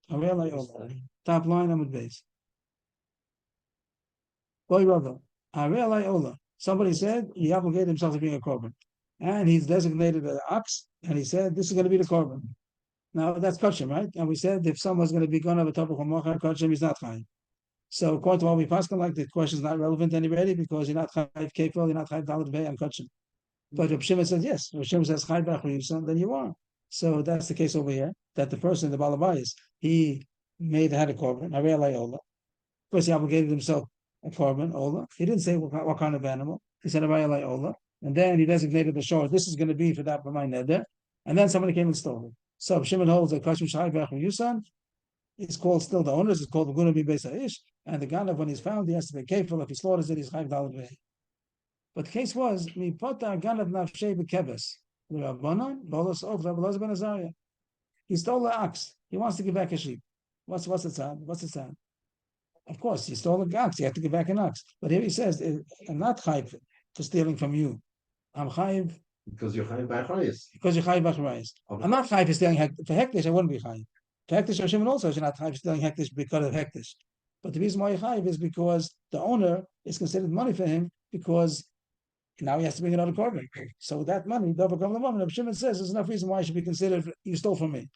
Speaker 3: Hare Alai Ola. Top line Amud Beis. Boy Rabba, Hare Alai Ola. Somebody said he obligated himself to being a korban. And he's designated an ox, and he said this is going to be the korban. Now that's kosher, right? And we said if someone's going to be gone over top of a mocha kosher, he's not chayiv. So according to what we pass, like the question is not relevant anybody because you're not chayiv kefil, you're not chayiv daled vei and kosher. But Reb Shimon says yes. Reb Shimon says chayiv b'achriusan, then you are. So that's the case over here. That the person, the balabayis, he had a korban, harei alai ola. First, he obligated himself a korban ola. He didn't say what kind of animal. He said harei alai ola, and then he designated the shore. This is going to be for that for my neder. And then somebody came and stole it. So Reb Shimon holds that kashmir chayiv b'achriusan is called still the owners. It's called the guna beis ha'ish. And the ganav, when he's found, he has to be careful. If he slaughters it, he's chayiv daled vei. But the case was, mi pota ganav nafshei b'kebes. L'Rabbanan, bolos of Rabbi Elazar ben Azariah. He stole the ox. He wants to give back a sheep. What's the tzad? What's the tzad? Of course, he stole the ox. You have to give back an ox. But here he says, I'm not chayiv for stealing from you. I'm chayiv
Speaker 2: Because you're chayiv b'achrayis.
Speaker 3: because you're chayiv b'achrayis. I'm not chayiv for stealing for hektish. I wouldn't be chayiv. For hektish, Reb Shimon also is not chayiv for stealing hektish because of hektish. But the reason why you're chayiv is because the owner is considered money for him because now he has to bring another korban. So that money, Bava Kamma, Reb Shimon says there's enough reason why it should be considered you stole from me.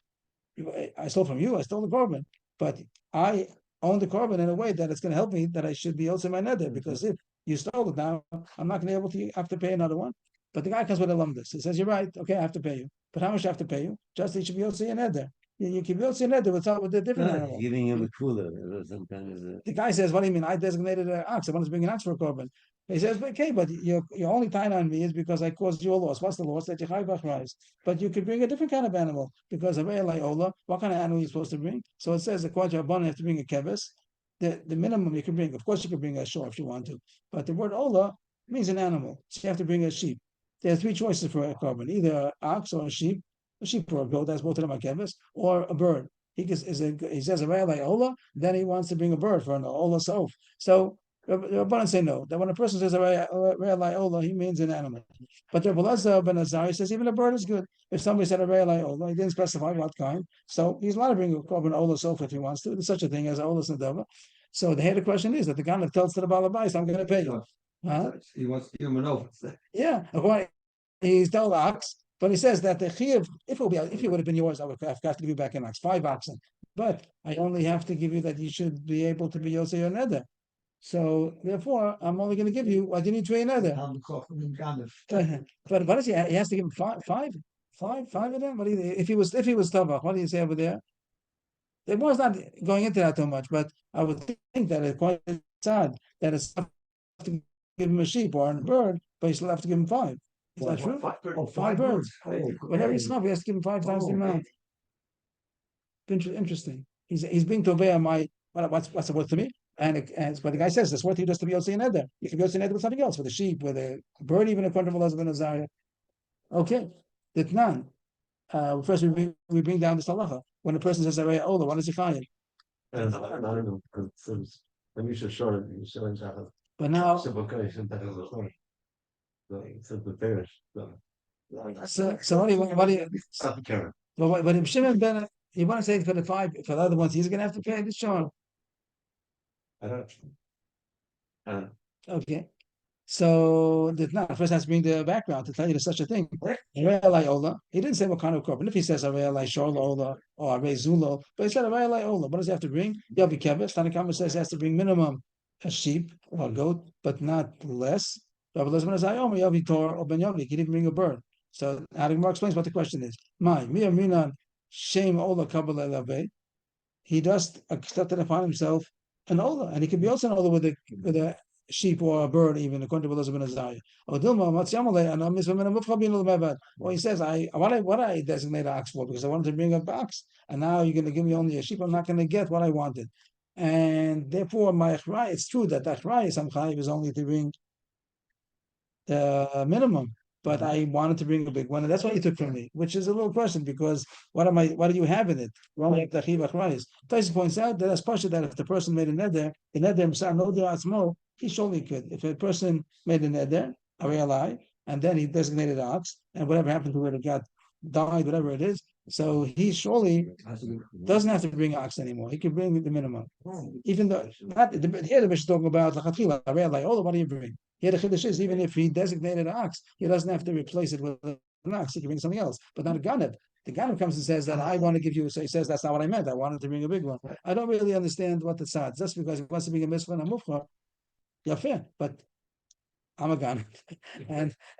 Speaker 3: I stole from you, I stole the korban. But I own the korban in a way that it's going to help me that I should be also my nether. Because if you stole it now, I'm not going to be able to have to pay another one. But the guy comes with a lumdus. He says, you're right, okay, I have to pay you. But how much do I have to pay you? Just that you should be also your nether. You can be also your nether with the different animal.
Speaker 2: Giving him a cooler or some kind of.
Speaker 3: The guy says, what do you mean? I designated an ox. I want to bring an ox for a korban. He says, okay, but your only time on me is because I caused you a loss. What's the loss? That you chayv b'achrayis. But you could bring a different kind of animal because of harei alai ola. What kind of animal are you supposed to bring? So it says, according to Rabbanan, you have to bring a keves. The minimum you can bring, of course, you can bring a shor if you want to. But the word ola means an animal. So you have to bring a sheep. There are three choices for a korban: either an ox or a sheep or a goat. That's both of them are keves, or a bird. He says harei alai ola. Then he wants to bring a bird for an ola sof. So the Rabbanan say no. That when a person says harei alai ola, he means an animal. But Rabbi Elazar ben Azariah says even a bird is good. If somebody said harei alai ola, he didn't specify what kind. So he's allowed to bring a korban ola sof if he wants to. There's such a thing as ola nadava. So the question is that the ganav tells to the balabais, I'm going to pay you. Huh?
Speaker 1: He wants to give him an oath.
Speaker 3: Yeah, he's told ox, but he says that the chiyuv, if it would have been yours, I would have to give you back an ox, 5 oxen. But I only have to give you that you should be able to be yosei or nether. So therefore, I'm only going to give you what you need to be a nether. But what is he? He has to give him five of them. What if he was tabach? What do you say over there? It was not going into that too much, but I would think that it's quite sad that it's to give him a sheep or a bird, but you still have to give him 5. Is that true? 5 birds. Whenever he's enough, he has to give him 5 times the amount. Interesting. He's being tovei my what's the word to me? And but the guy says it's worth you just to be yosei neder. You can be yosei neder with something else, with a sheep, with a bird, even according to Elazar ben Azariah. Okay, Ditnan. First we bring down this halacha. When a person says harei ola, what is he chayiv?
Speaker 2: I don't know. Maybe you should show it.
Speaker 3: But now,
Speaker 2: So
Speaker 3: what do you?
Speaker 2: Stop Karen.
Speaker 3: But if Shimon ben, you want to say for the 5 for the other ones, he's going to have to pay the shor.
Speaker 2: I don't.
Speaker 3: Okay. So the first has to bring the background to tell you there's such a thing. Ola. He didn't say what kind of korban. If he says Shorla Ola or Zulo, but he said Ola. What does he have to bring? Yavi Kevis. Tanna Kamma says he has to bring minimum a sheep or a goat, but not less. Rabbi Elazar ben Azai, Yavi Tor or Ben Yavi. He didn't bring a bird. So how Gemara explains what the question is. My Mia Minan Shem Ola Kabbalah Lave. He just accepted upon himself an Ola, and he could be also an Ola with a sheep or a bird, even according to Elizabeth ben Azariah. Or he says, what I designate an ox for, because I wanted to bring a ox, and now you're going to give me only a sheep, I'm not going to get what I wanted. And therefore, my achrai, it's true that achrai, some chayiv is only to bring the minimum, but I wanted to bring a big one, and that's what you took from me, which is a little question, because what do you have in it? Taisa points out that as Pasha, that if the person made a neder, the neder he surely could. If a person made a neder, and then he designated ox, and whatever happened to it, it got died, whatever it is, so he surely doesn't have to bring ox anymore. He can bring the minimum, even though not here the Mishnah is talking about what do you bring? Here the chiddush is, even if he designated an ox, he doesn't have to replace it with an ox. He can bring something else, but not a ganeb. The ganeb comes and says that I want to give you. So he says that's not what I meant. I wanted to bring a big one. I don't really understand what the tzad. Just because he wants to bring a mitzvah and a mufchar, yeah, fair. But I'm a ganeb,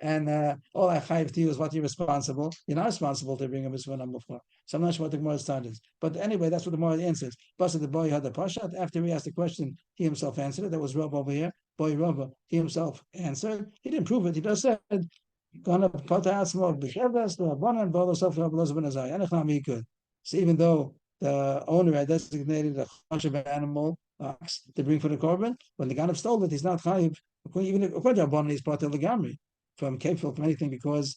Speaker 3: and all I chayiv to you is what you're responsible. You're not responsible to bring a mitzvah and a mufchar. So I'm not sure what the Gemara's tzad is. But anyway, that's what the Gemara answers. But the boy had the pasha. After he asked the question, he himself answered it. That was Rav over here. Boy Rava, he himself answered. He didn't prove it. He just said, "Gonna put out some of the one and both yourself to Elizabeth and Azai." And he could. So even though the owner had designated a bunch of animal ox to bring for the korban, when the Ganav stole it, he's not chayiv. Even according to Rabbanan, he's part of the Gamri from kefil, from anything, because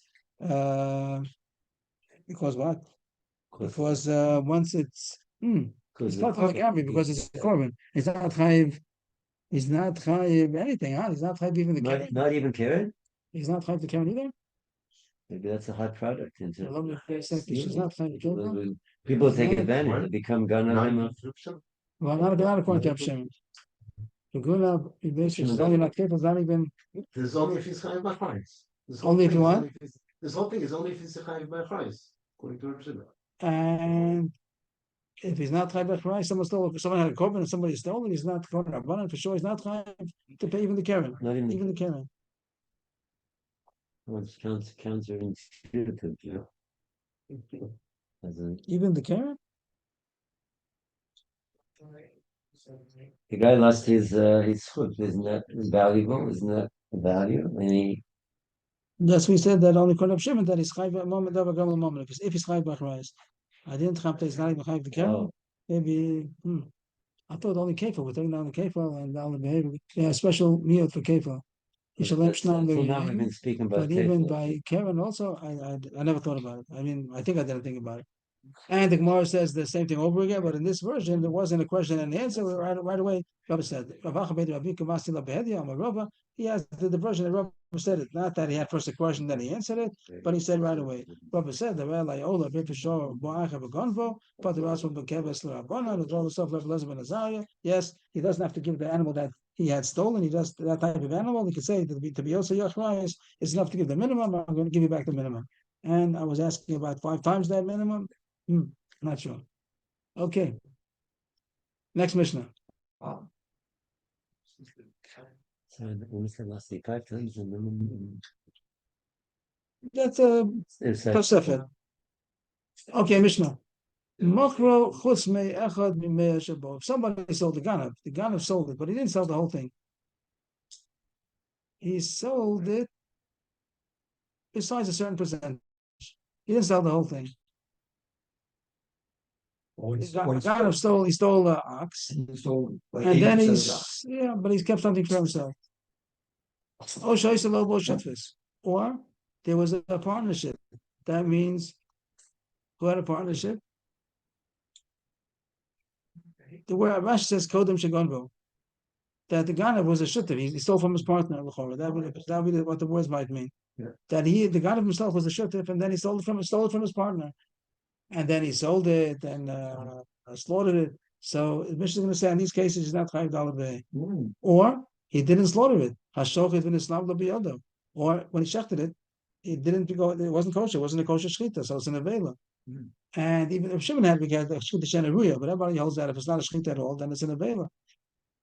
Speaker 3: what? Because once it's it's part of the Gamri because it's a korban. He's not chayiv. He's not chayiv anything, huh? He's not chayiv even the carrot.
Speaker 2: Not even carrot?
Speaker 3: He's not chayiv the carrot either.
Speaker 2: Maybe that's a hot product. Into
Speaker 3: She's not chayiv.
Speaker 2: People take advantage. They become ganav.
Speaker 3: Well, not according to Hashem. The guna is only not careful. It's not even.
Speaker 5: There's only if he's chayiv by price.
Speaker 3: Only if you want.
Speaker 5: This whole thing is only if he's chayiv by price, according to Hashem.
Speaker 3: And if he's not chayiv by price, someone had a korban and somebody stole it, he's not korban rabbanan for sure. He's not chayiv to pay even the keren.
Speaker 2: Not even
Speaker 3: the keren.
Speaker 2: Well, it's counterintuitive, you know.
Speaker 3: Even the keren.
Speaker 2: The guy lost his foot. Isn't that valuable? Isn't that a value?
Speaker 3: Yes, we said that only Korban Shimon that is chayiv by moment, Bava Kamma moment. Because if he's chayiv by price, I didn't have to. He's not even chayiv the keren. Maybe. I thought only kefir. We're taking down the kefir and all the behavior. Yeah, special meal for kefir. You should let
Speaker 2: speaking about.
Speaker 3: But even by keren also, I never thought about it. I mean, I think I didn't think about it. And the Gemara says the same thing over again, but in this version, there wasn't a question and answer. Right away, Rabbi said, he has the version that Rabbi said it. Not that he had first a question, then he answered it, but he said right away. Rabbi said, yes, he doesn't have to give the animal that he had stolen. He does that type of animal. He could say to be also Yachrais, it's enough to give the minimum. I'm going to give you back the minimum. And I was asking about 5 times that minimum. Not sure. Okay. Next Mishnah.
Speaker 1: Wow.
Speaker 2: So when we said last 5 times the minimum.
Speaker 3: That's a Tosefet. Okay, Mishnah. Mokro chutz mei echad mimei shabo. If somebody sold the Ganav sold it, but he didn't sell the whole thing. He sold it besides a certain percentage. He didn't sell the whole thing. He stole the ox, and then but he's kept something for himself. Or there was a partnership. That means who had a partnership? The word Rashi says Kodem Shagonbo, that the Ganav was a shuttev. He stole from his partner. That would be what the words might mean.
Speaker 1: Yeah.
Speaker 3: That the Ganav himself was a shuttev, and then he stole it from his partner. And then he sold it and slaughtered it. So the Mishnah is going to say in these cases he's not $5 bay. Or he didn't slaughter it. Hashochet v'nislav lo biyado. Or when he shechted it, it didn't go. It wasn't kosher. It wasn't a kosher shechita, so it's an avela. And even if Shimon had began the shechita shenaruya, but everybody holds that if it's not a shechita at all, then it's an avela.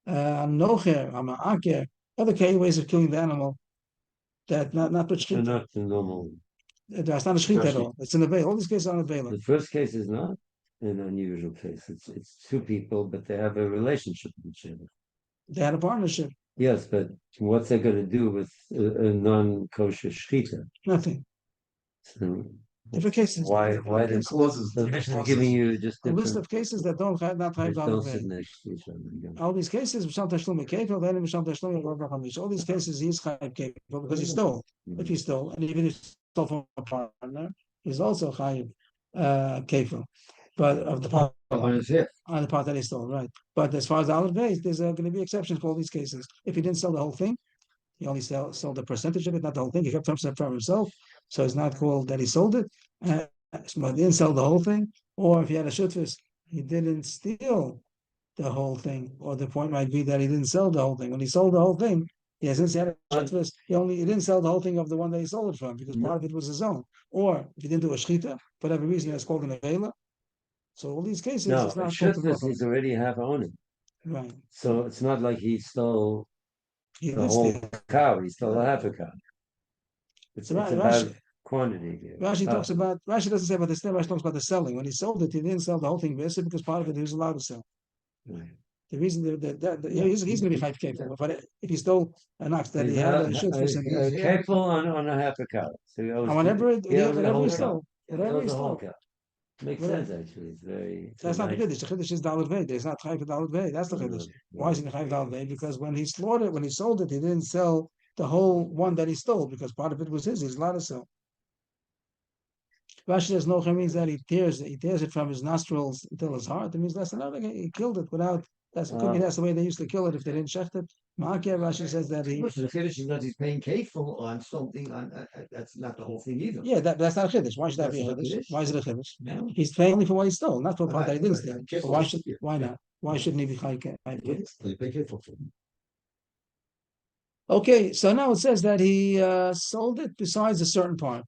Speaker 3: Nocher, aker, other ways of killing the animal that not with
Speaker 2: And
Speaker 3: shechita.
Speaker 2: not the normal.
Speaker 3: That's not a shechita at all. It's an avela. All these cases are an avela.
Speaker 2: The first case is not an unusual case. It's two people, but they have a relationship with each other.
Speaker 3: They had a partnership.
Speaker 2: Yes, but what's that going to do with a non-kosher shechita?
Speaker 3: Nothing.
Speaker 2: So
Speaker 3: Different cases.
Speaker 2: why
Speaker 3: Different
Speaker 2: the
Speaker 3: cases.
Speaker 5: Clauses.
Speaker 2: the Mishnah is giving you just
Speaker 3: A list
Speaker 2: different.
Speaker 3: of cases that don't have not
Speaker 2: They
Speaker 3: have
Speaker 2: don't
Speaker 3: valid
Speaker 2: sit next to each other. again.
Speaker 3: all these cases, Mishal Tashlum Kefil, then Mishal Tashlum Bava Kamma. All these cases, he's Chayiv Kefil because he stole. If he stole, and even if he stole from a partner, he's also Chayiv Kefil. But of the part
Speaker 1: On his hip.
Speaker 3: on the part that he stole, right? But as far as the olive base, there's going to be exceptions for all these cases. If he didn't sell the whole thing, he only sold the percentage of it, not the whole thing. He kept 10% for himself, so it's not called that he sold it. But he didn't sell the whole thing, or if he had a shutfis, he didn't steal the whole thing, or the point might be that he didn't sell the whole thing. When he sold the whole thing, since he had a shutfis, he didn't sell the whole thing of the one that he sold it from because part of it was his own. Or if he didn't do a shchita, for whatever reason, it's called an avela. So all these cases,
Speaker 2: No,
Speaker 3: it's not
Speaker 2: shutfus he's already half owning.
Speaker 3: right.
Speaker 2: So it's not like he stole
Speaker 3: He
Speaker 2: the
Speaker 3: did
Speaker 2: whole
Speaker 3: steal.
Speaker 2: cow. He stole a half a cow. It's
Speaker 3: Right,
Speaker 2: about
Speaker 3: Rashi-
Speaker 2: quantity here.
Speaker 3: Rashi talks about Rashi doesn't say about the steal. Rashi talks about the selling. When he sold it, he didn't sell the whole thing basically because part of it he was allowed to sell.
Speaker 2: Right.
Speaker 3: The reason that he's going to be Chayiv Kefil. But if he stole an ox that he
Speaker 2: He's
Speaker 3: had a shutfis in
Speaker 2: careful on a half a cow. So he owes
Speaker 3: whatever
Speaker 2: he owes the
Speaker 3: whatever
Speaker 2: whole
Speaker 3: he
Speaker 2: cow.
Speaker 3: stole, whatever he
Speaker 2: The whole
Speaker 3: stole.
Speaker 2: cow. Makes
Speaker 3: Whatever.
Speaker 2: sense actually. It's very.
Speaker 3: That's not the
Speaker 2: nice.
Speaker 3: chiddush. The chiddush is daled vei. It's not chayiv daled vei. That's the chiddush. Why is it chayiv daled vei? Because when he slaughtered, when he sold it, he didn't sell the whole one that he stole because part of it was his. He's allowed to sell. Rashi says no means that he tears it from his nostrils until his heart. It means that's another. He killed it without. That's could be that's the way they used to kill it if they didn't shecht it. Ma'akeh, Rashi says that he.
Speaker 1: Listen, the Kiddush is not he's paying kefil on something that's not the whole thing either.
Speaker 3: Yeah, that's not a chiddush. Why should that be a
Speaker 1: That's not
Speaker 3: chiddush?
Speaker 1: Kiddush.
Speaker 3: Why is it a chiddush?
Speaker 1: No.
Speaker 3: He's paying only for what he stole, not for the part that he didn't steal.
Speaker 1: Right.
Speaker 3: So why should? Why not? Why shouldn't he be chayiv?
Speaker 1: They pay kefil for it.
Speaker 3: Okay, so now it says that he sold it besides a certain part.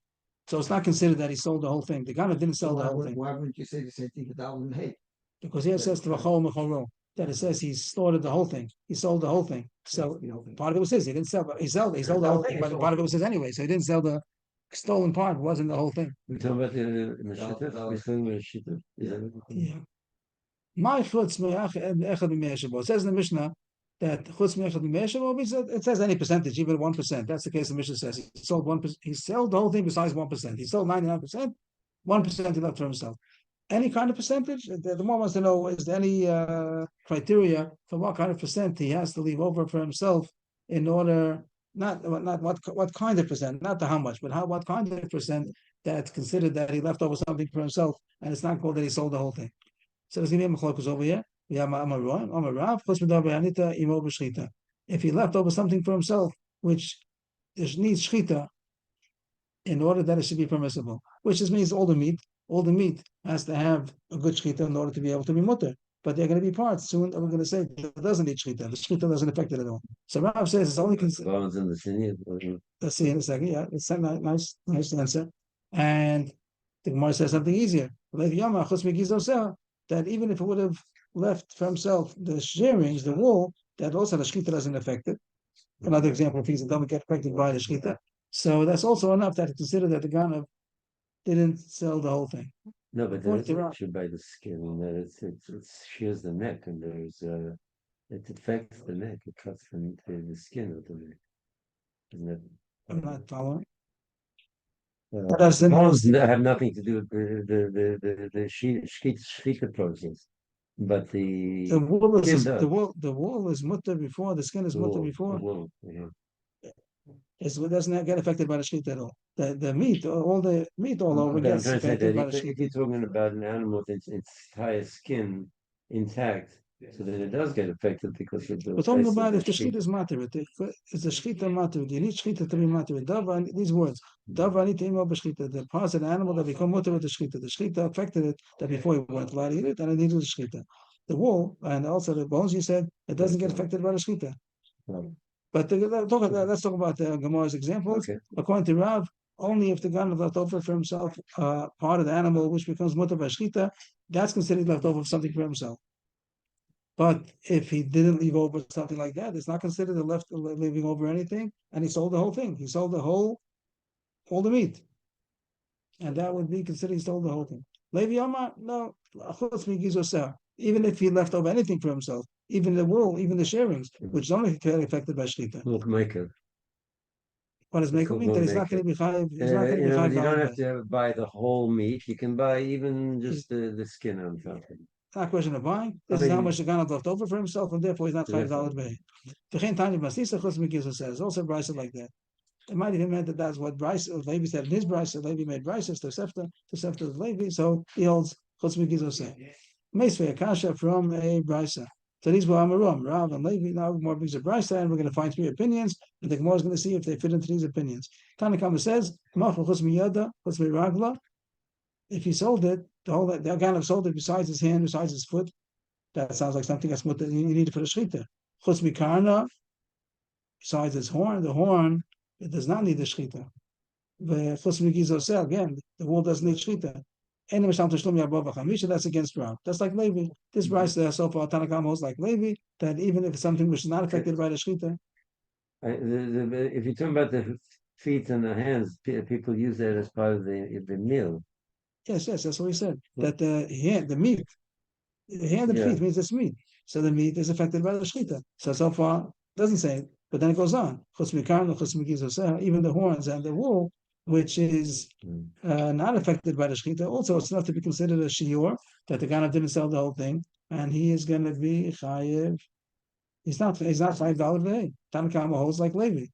Speaker 3: So it's not considered that he sold the whole thing. The Gana didn't sell the whole thing.
Speaker 1: Why wouldn't you say the same thing with Dalvin and Hay?
Speaker 3: Because here it says to Vachol that it says he slaughtered the whole thing. He sold the whole thing. So part of it was his. He didn't sell, but he sold the whole thing, but part of it was his anyway. So he didn't sell the stolen part, wasn't the whole thing.
Speaker 2: We're talking about the Meshittif. We're still in Meshittif.
Speaker 3: Yeah. My chutz me'echad b'me'eshabo. It says in the Mishnah that chutz me'echad b'me'eshabo means that it says any percentage, even 1%. That's the case the Mishnah says. He sold 1%. He sold the whole thing besides 1%. He sold 99%. 1% he left for himself. Any kind of percentage? The one wants to know, is there any criteria for what kind of percent he has to leave over for himself in order, not what kind of percent, not the how much, but what kind of percent that's considered that he left over something for himself, and it's not called that he sold the whole thing. So there's going to be a machlokus over here. We have Amarav, if he left over something for himself, which needs shchita, in order that it should be permissible, which just means all the meat has to have a good shchita in order to be able to be mutter. But there are going to be parts soon that we're going to say it doesn't need shchita. The shchita doesn't affect it at all. So Rav says it's only
Speaker 2: Bones in the sinew.
Speaker 3: let's see in a second. Yeah, it's a nice answer. And the Gemara says something easier. That even if it would have left for himself the shearings, the wool, that also the shchita doesn't affect it. Another example of things that don't get affected by the shchita. So that's also enough that to consider that the Ganav didn't sell the whole thing.
Speaker 2: No, but there is a picture by the skin, and that it shears the neck, and there's it affects the neck. It cuts the skin of the neck. Isn't it?
Speaker 3: I'm not following.
Speaker 2: Bones have nothing to do with the shchita process, but the
Speaker 3: wool is
Speaker 2: skin does.
Speaker 3: the wool is mutter before the skin is mutter before.
Speaker 2: The wool, yeah.
Speaker 3: It doesn't get affected by the shchita at all. The meat, all the meat all over
Speaker 2: Okay, I'm
Speaker 3: gets
Speaker 2: trying to say
Speaker 3: affected by
Speaker 2: that
Speaker 3: the
Speaker 2: if
Speaker 3: shchita.
Speaker 2: you're talking about an animal with its entire skin intact, so then it does get affected because of the.
Speaker 3: We're talking about if the
Speaker 2: shchita
Speaker 3: shchita is matter, it's a shchita matter. You need shchita to be matter. These words, the parts of the animal that become mutter with the shchita. The shchita affected it that before he went to eat it, and it needed the shchita. The wool and also the bones, you said, it doesn't get affected by the shchita. But let's talk about the Gemara's examples.
Speaker 2: Okay.
Speaker 3: According to Rav, only if the Ganav left over for himself part of the animal which becomes mutar b'shchita, that's considered left over something for himself. But if he didn't leave over something like that, it's not considered leaving over anything, and he sold the whole thing. He sold all the meat, and that would be considered he sold the whole thing. Levi Amar, no, even if he left over anything for himself, even the wool, even the sharings, which is only affected by shchita.
Speaker 2: Look, Michael.
Speaker 3: What does make mean that he's not going to be chayiv? He's not going to be chayiv.
Speaker 2: You don't have to buy the whole meat. You can buy even just the skin on top.
Speaker 3: It's not a question of buying. This is how much the Ganav left over for himself, and therefore he's not chayiv daled bei. V'chein tani basisa chutz mikizus says. Also, Brisa like that. It might even meant that that's what Levi said in his Brisa. Levi made Brisas to Sefta of Levi, so he holds chutz mikizus say. Meisvei Akasha from a Brisa. So these were Amarum, Rav and Levi. Now more brings a Brisa, and we're going to find 3 opinions, and the Gemara is going to see if they fit into these opinions. Tana Kamma says, if he sold it, the Ganav sold it besides his hand, besides his foot, that sounds like something that's what you need for the shchita. Chutz mikarna, besides his horn, the horn, it does not need the shchita. Chutz mikizosel, again, the wool doesn't need shchita. That's against Rav. That's like Levi. This Brisa so far Tana Kamma holds like Levi, that even if it's something which is not affected by the shchita.
Speaker 2: If you're talking about the feet and the hands, people use that as part of the meal.
Speaker 3: Yes, that's what he said. That the meat, the hand and feet means it's meat. So the meat is affected by the shchita. So far doesn't say it, but then it goes on. Even the horns and the wool, which is not affected by the shchita, also it's enough to be considered a shiur, that the Ganav didn't sell the whole thing, and he is going to be chayiv. He's not $5 v'hei. Tana Kamma holds like Levi.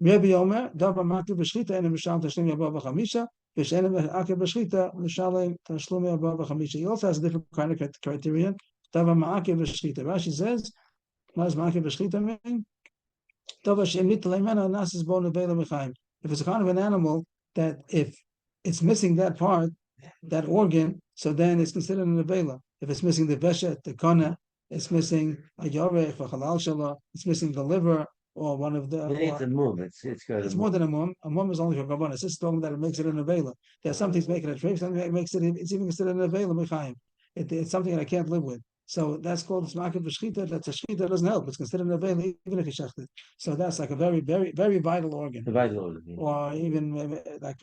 Speaker 3: Rabbi Omer, davar makir b'shchita ena mishal tashlum yabah v'chamisha, v'she'ena makir b'shchita mishalem tashlum yabah v'chamisha. He also has a different kind of criterion. Davar makir b'shchita. Rashi says, what does makir b'shchita mean? Davar she'emit leimena nasis bo nevela mechayim. If it's a kind of an animal that if it's missing that part, that organ, so then it's considered an nevela. If it's missing the veshet, the kona, it's missing a yorech, a halal shala, it's missing the liver, or one of the.
Speaker 2: It needs a mum. It's
Speaker 3: more than a mum. A mum is only for Rabbanan. It's just talking that it makes it an avela. There's some things making it treif, something makes it. It's even considered an avela mechaim. It's something that I can't live with. So that's called smakim b'shchita. That's a shchita that doesn't help. It's considered an avela even if you shechted. So that's like a very, very, very vital organ.
Speaker 2: a vital organ. Yeah.
Speaker 3: Or even like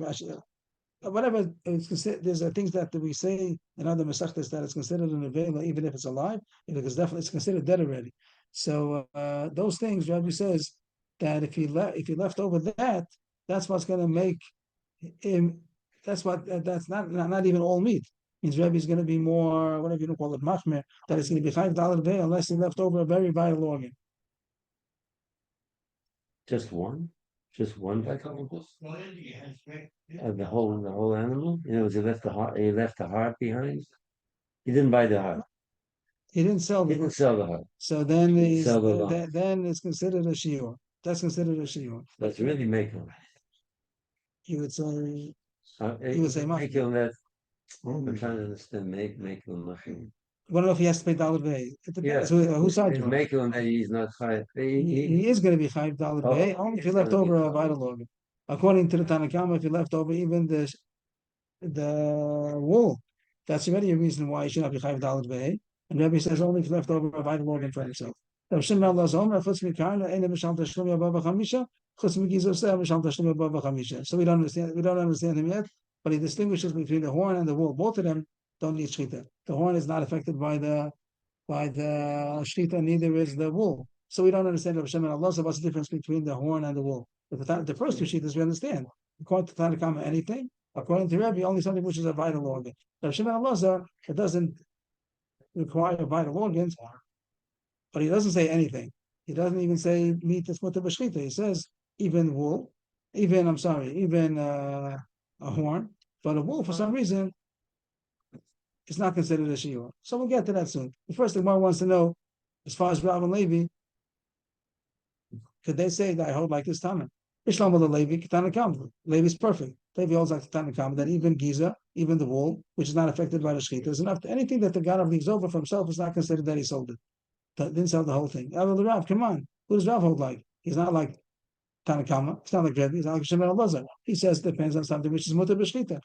Speaker 3: whatever it's considered. There's things that we say in other masechtas that it's considered an avela even if it's alive, because definitely it's considered dead already. So those things, Rabbi says that if he left over that, that's what's going to make him. That's not even all meat. Means Rabbi is going to be more, whatever you call it, machmer. That it's going to be $5 day unless he left over a very vital organ.
Speaker 2: Just one vital the whole animal. He left the heart. He left the heart behind. He didn't buy the heart.
Speaker 3: He didn't sell the
Speaker 2: heart.
Speaker 3: So then then it's considered a shiur. That's considered a shiur.
Speaker 2: That's really making.
Speaker 3: You would say.
Speaker 2: You would say making that. I'm trying to understand making.
Speaker 3: I don't know if he has to pay $1 bay. It depends. Whose side you're on.
Speaker 2: Making that he's not high.
Speaker 3: He is going to be $5 bay only if he left over a vital organ. According to the Tana Kamma, if he left over even the wool, that's already a reason why he should not be $5 bay. And Rabbi says only if he left over a vital organ for himself. So we don't understand him yet, but he distinguishes between the horn and the wool. Both of them don't need shchita. The horn is not affected by the shchita, neither is the wool. So we don't understand Rav Shimon Allah. So what's the difference between the horn and the wool? The first two shchitas we understand. According to Tana Kamma, anything. According to Rabbi, only something which is a vital organ. Rav Shimon Allah, it doesn't require vital organs, but he doesn't say anything. He doesn't even say meat that's mutar b'shchita. He says even wool, even a horn, but a wool for some reason it's not considered a shiur. So we'll get to that soon. The first thing one wants to know, as far as Rav and Levi, could they say that I hold like this Tana? Ishlam of the Levi, Tana Kamma. Levi is perfect. Levi holds like the Tana Kamma that even giza, even the wool, which is not affected by the shchita, is enough. Anything that the Ganav leaves over for himself is not considered that he sold it. Didn't sell the whole thing. Rav, come on. Who does Rav hold like? He's not like Bava Kamma. It's not like Rebbe. It's not like Shimon Elazar. He says it depends on something which is mutter b'shchita.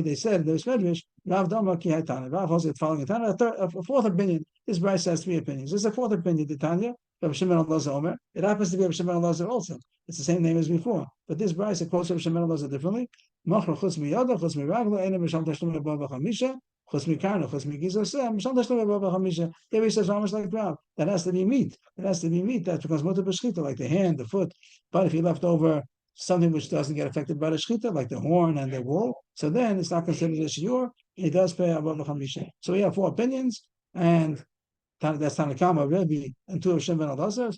Speaker 3: They said there's Medrash. Rav Dama ki haytana. Rav holds it following Tana. A fourth opinion. This Bryce has three opinions. There's a fourth opinion. The Tanya. Rav Shimon Elazar Omer. It happens to be Rav Shimon Elazar also. It's the same name as before. But this Bryce quotes Rav Shimon Elazar differently. Machra chutz miyada chutz miragla ena misham tashlum Bava Chamisha. Chutz mikarna chutz migizoseh misham tashlum Bava Chamisha. Here he says almost like Rav. That has to be meat. It has to be meat. That becomes mutter b'shchita, like the hand, the foot. But if you left over something which doesn't get affected by the shchita, like the horn and the wool, so then it's not considered a shiur. He does pay above the chamisha. So we have four opinions, and that's Tana Kamma, Rebbe, and two of Shimon Elazar.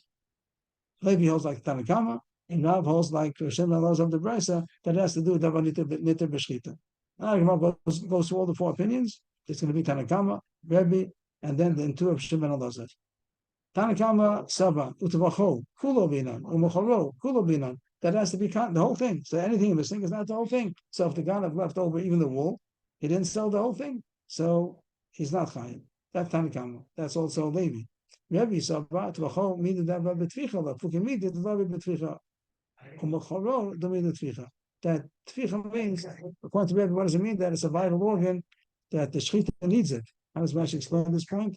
Speaker 3: Levi holds like Tana Kamma, and Rav holds like Shimon Elazar of the Brisa, that has to do with Davar Niter B'Shchita. Now goes through all the four opinions. It's going to be Tana Kamma, Rebbe, and then two of Shimon Elazar. Tana Kamma Saba Utvacho Kulo Binan Umacharo Kulo Binan. That has to be the whole thing. So anything missing is not the whole thing. So if the guy left over even the wool, he didn't sell the whole thing, so he's not fine. That's Tana Kamma. That's also Levi. Rebbe Saba Utvacho Mida Dava B'Tvicha La Fukim Mida Dava B'Tvicha Umacharo Domida Tvicha. That Tvicha means, according to Rebbe, what does it mean? That it's a vital organ that the shchita needs it. How does Rashi explain this point?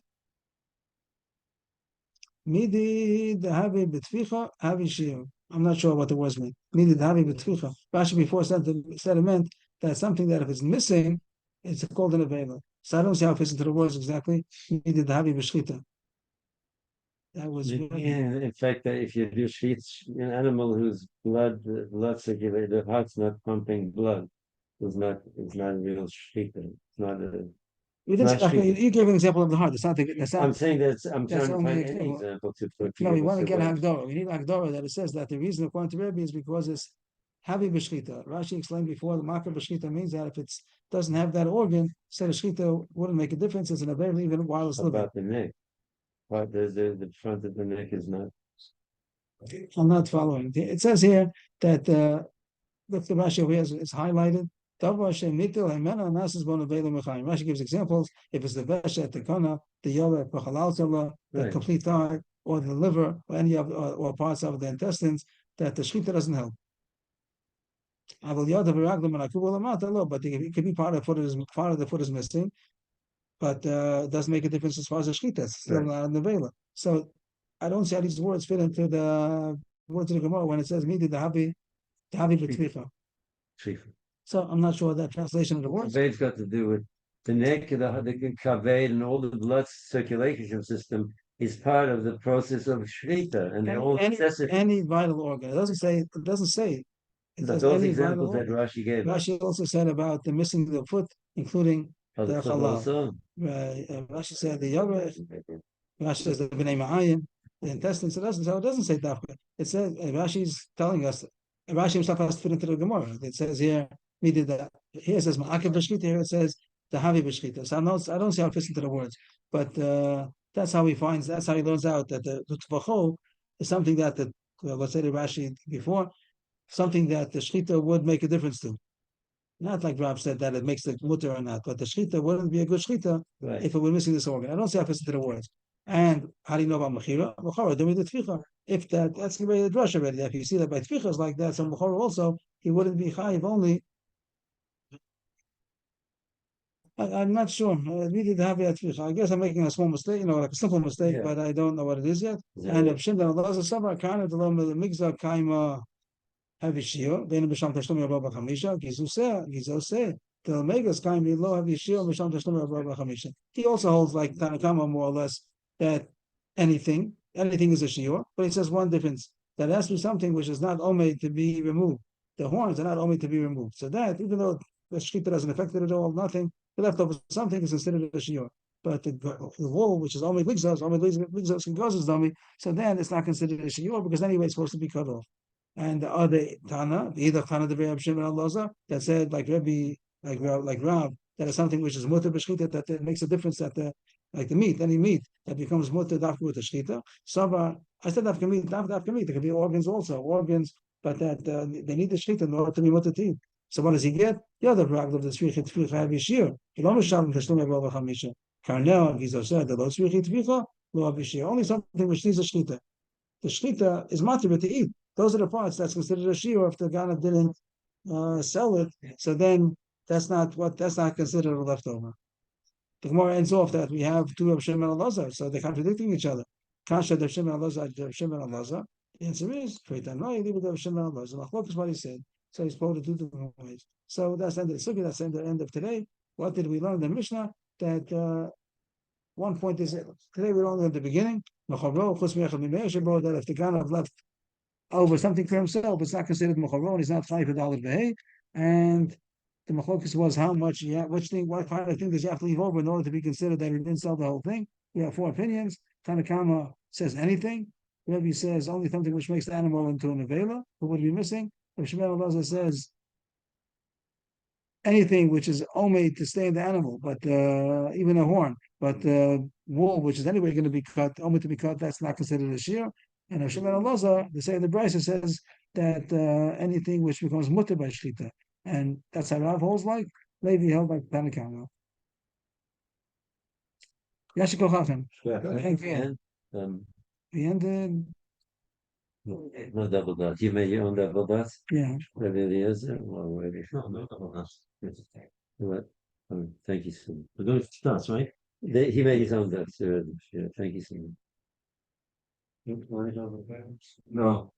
Speaker 3: Midi Dahavi B'Tvicha Havi Shir. I'm not sure what the words mean. Midi Dahavi B'Tvicha. Rashi before said it meant that something that if it's missing, it's called an avela. So I don't see how it fits into the words exactly. Midi Dahavi B'Shchita. That was
Speaker 2: in fact that if you do sheets, an animal whose blood circulated, the heart's not pumping blood, it's not a real shchita. It's not a.
Speaker 3: You gave an example of the heart.
Speaker 2: I'm saying that I'm trying to find any
Speaker 3: example.
Speaker 2: example to put.
Speaker 3: No, we want to get Hagdara. We need Hagdara that it says that the reason according to Rebbe is because it's heavy b'shchita. Rashi explained before the makar b'shchita means that if it doesn't have that organ, so the shchita wouldn't make a difference. It's an available even while it's living.
Speaker 2: About the neck, but the front of the neck is not.
Speaker 3: I'm not following. It says here that look, the Rashi over here is highlighted. Rashi gives examples. If it's the veshet, the kana, the yoret, the complete thigh, or the liver, or any of or parts of the intestines, that the shchita doesn't help. But it could be part of the foot is missing, but it doesn't make a difference as far as the shchita. It's still not in the vela. So I don't see how these words fit into the words of the Gemara when it says "midi dahavi b'tvicha." So I'm not sure that translation of the words.
Speaker 2: Kaved's got to do with the neck, the kaved, and all the blood circulation system is part of the process of shchita, and they're all excessive.
Speaker 3: Any vital organ. It doesn't say.
Speaker 2: That's those examples that Rashi gave.
Speaker 3: Rashi also said about the missing the foot, including the chalal. Rashi said the yoga. Rashi says the b'nei ma'ayin, the intestines. It doesn't say dafka. It says Rashi's telling us. Rashi himself has to fit into the Gemara. It says here. Here it says ma'akev b'shchita. Here it says the havi b'shchita. So I don't see how it fits into the words, but that's how he finds. That's how he learns out that the tvacho is something that let's say the Rashi before, something that the shchita would make a difference to. Not like Rab said that it makes the mutter or not, but the shchita wouldn't be a good shchita if it were missing this organ. I don't see how it fits into the words. And how do you know about mechira? Mechara, do we the tficha? If that's the way the drush already. If you see that by tfichas like that, so mechara also he wouldn't be chayiv only. I'm not sure. I guess I'm making a small mistake, like a simple mistake, but I don't know what it is yet. And Reb Shimon Elazar Saba kind of the migzah kaima havishio. Then b'sham tashlum Bava Chamisha gizoseh. The megas kaima lo havishio b'sham tashlum Bava Chamisha. He also holds like Tana Kamma more or less that anything is a shiur, but he says one difference, that has to be something which is not only to be removed. The horns are not only to be removed. So that even though the shchita doesn't affect it at all, nothing. The leftover something is considered a shiur, but the wool, which is only ligzos can go as dummy, so then it's not considered a shiur because anyway it's supposed to be cut off. And the other Tana, the Reb Shimon Elazar, that said like Rebbe, like Rav, that is something which is mutter b'shchita, that it makes a difference that like the meat, any meat that becomes mutter dafka with the shchita. Sava, I said dafka meat. There could be organs also, but that they need the shchita in order to be mutter to eat. So what does he get? The other practice of the tzvicha tvicha have yishir. He don't mishal tashlum Bava Chamisha. Karnel gizoseh the lo tzvicha tvicha law of Yeshia. Only something which needs a shchita. The shchita is motivated to eat. Those are the parts that's considered a shiur if the Gana didn't sell it. So then that's not considered a leftover. The Gemara ends off that we have two of Shem and Elazar, so they're contradicting each other. Kasha of Shem and Elazar, Shem and Elazar. The answer is, no, you leave it of Shem and Elazar. Machlok is what he said. So he's quoted two different ways. So that's the end of the sukkah. That's the end of today. What did we learn in the Mishnah? That one point is today we learned at the beginning that if the Ganav left over something for himself, it's not considered Mecharo, and he's not chayiv $1 behay. And the machlokas was how much, what kind of thing does you have to leave over in order to be considered that he didn't sell the whole thing? We have 4 opinions. Bava Kamma says anything. Rebbe says only something which makes the animal into an avela. Who would be missing? Rav Shmuel Elazar says anything which is only to stay in the animal, but even a horn, but wool, which is anyway going to be cut, only to be cut, that's not considered a shear. And Rav Shmuel Elazar, the say the Brisa says that anything which becomes mutter by shchita. And that's how Rav holds like. Levi held like Bava Kamma. Yashiko Chachem. The end.
Speaker 2: No double dot. You made your own double dots?
Speaker 3: Yeah.
Speaker 2: Really is it? Well, maybe. What? Thank you so much.
Speaker 5: Those dots, right?
Speaker 2: He made his own dots. Yeah, thank you so much.
Speaker 5: No.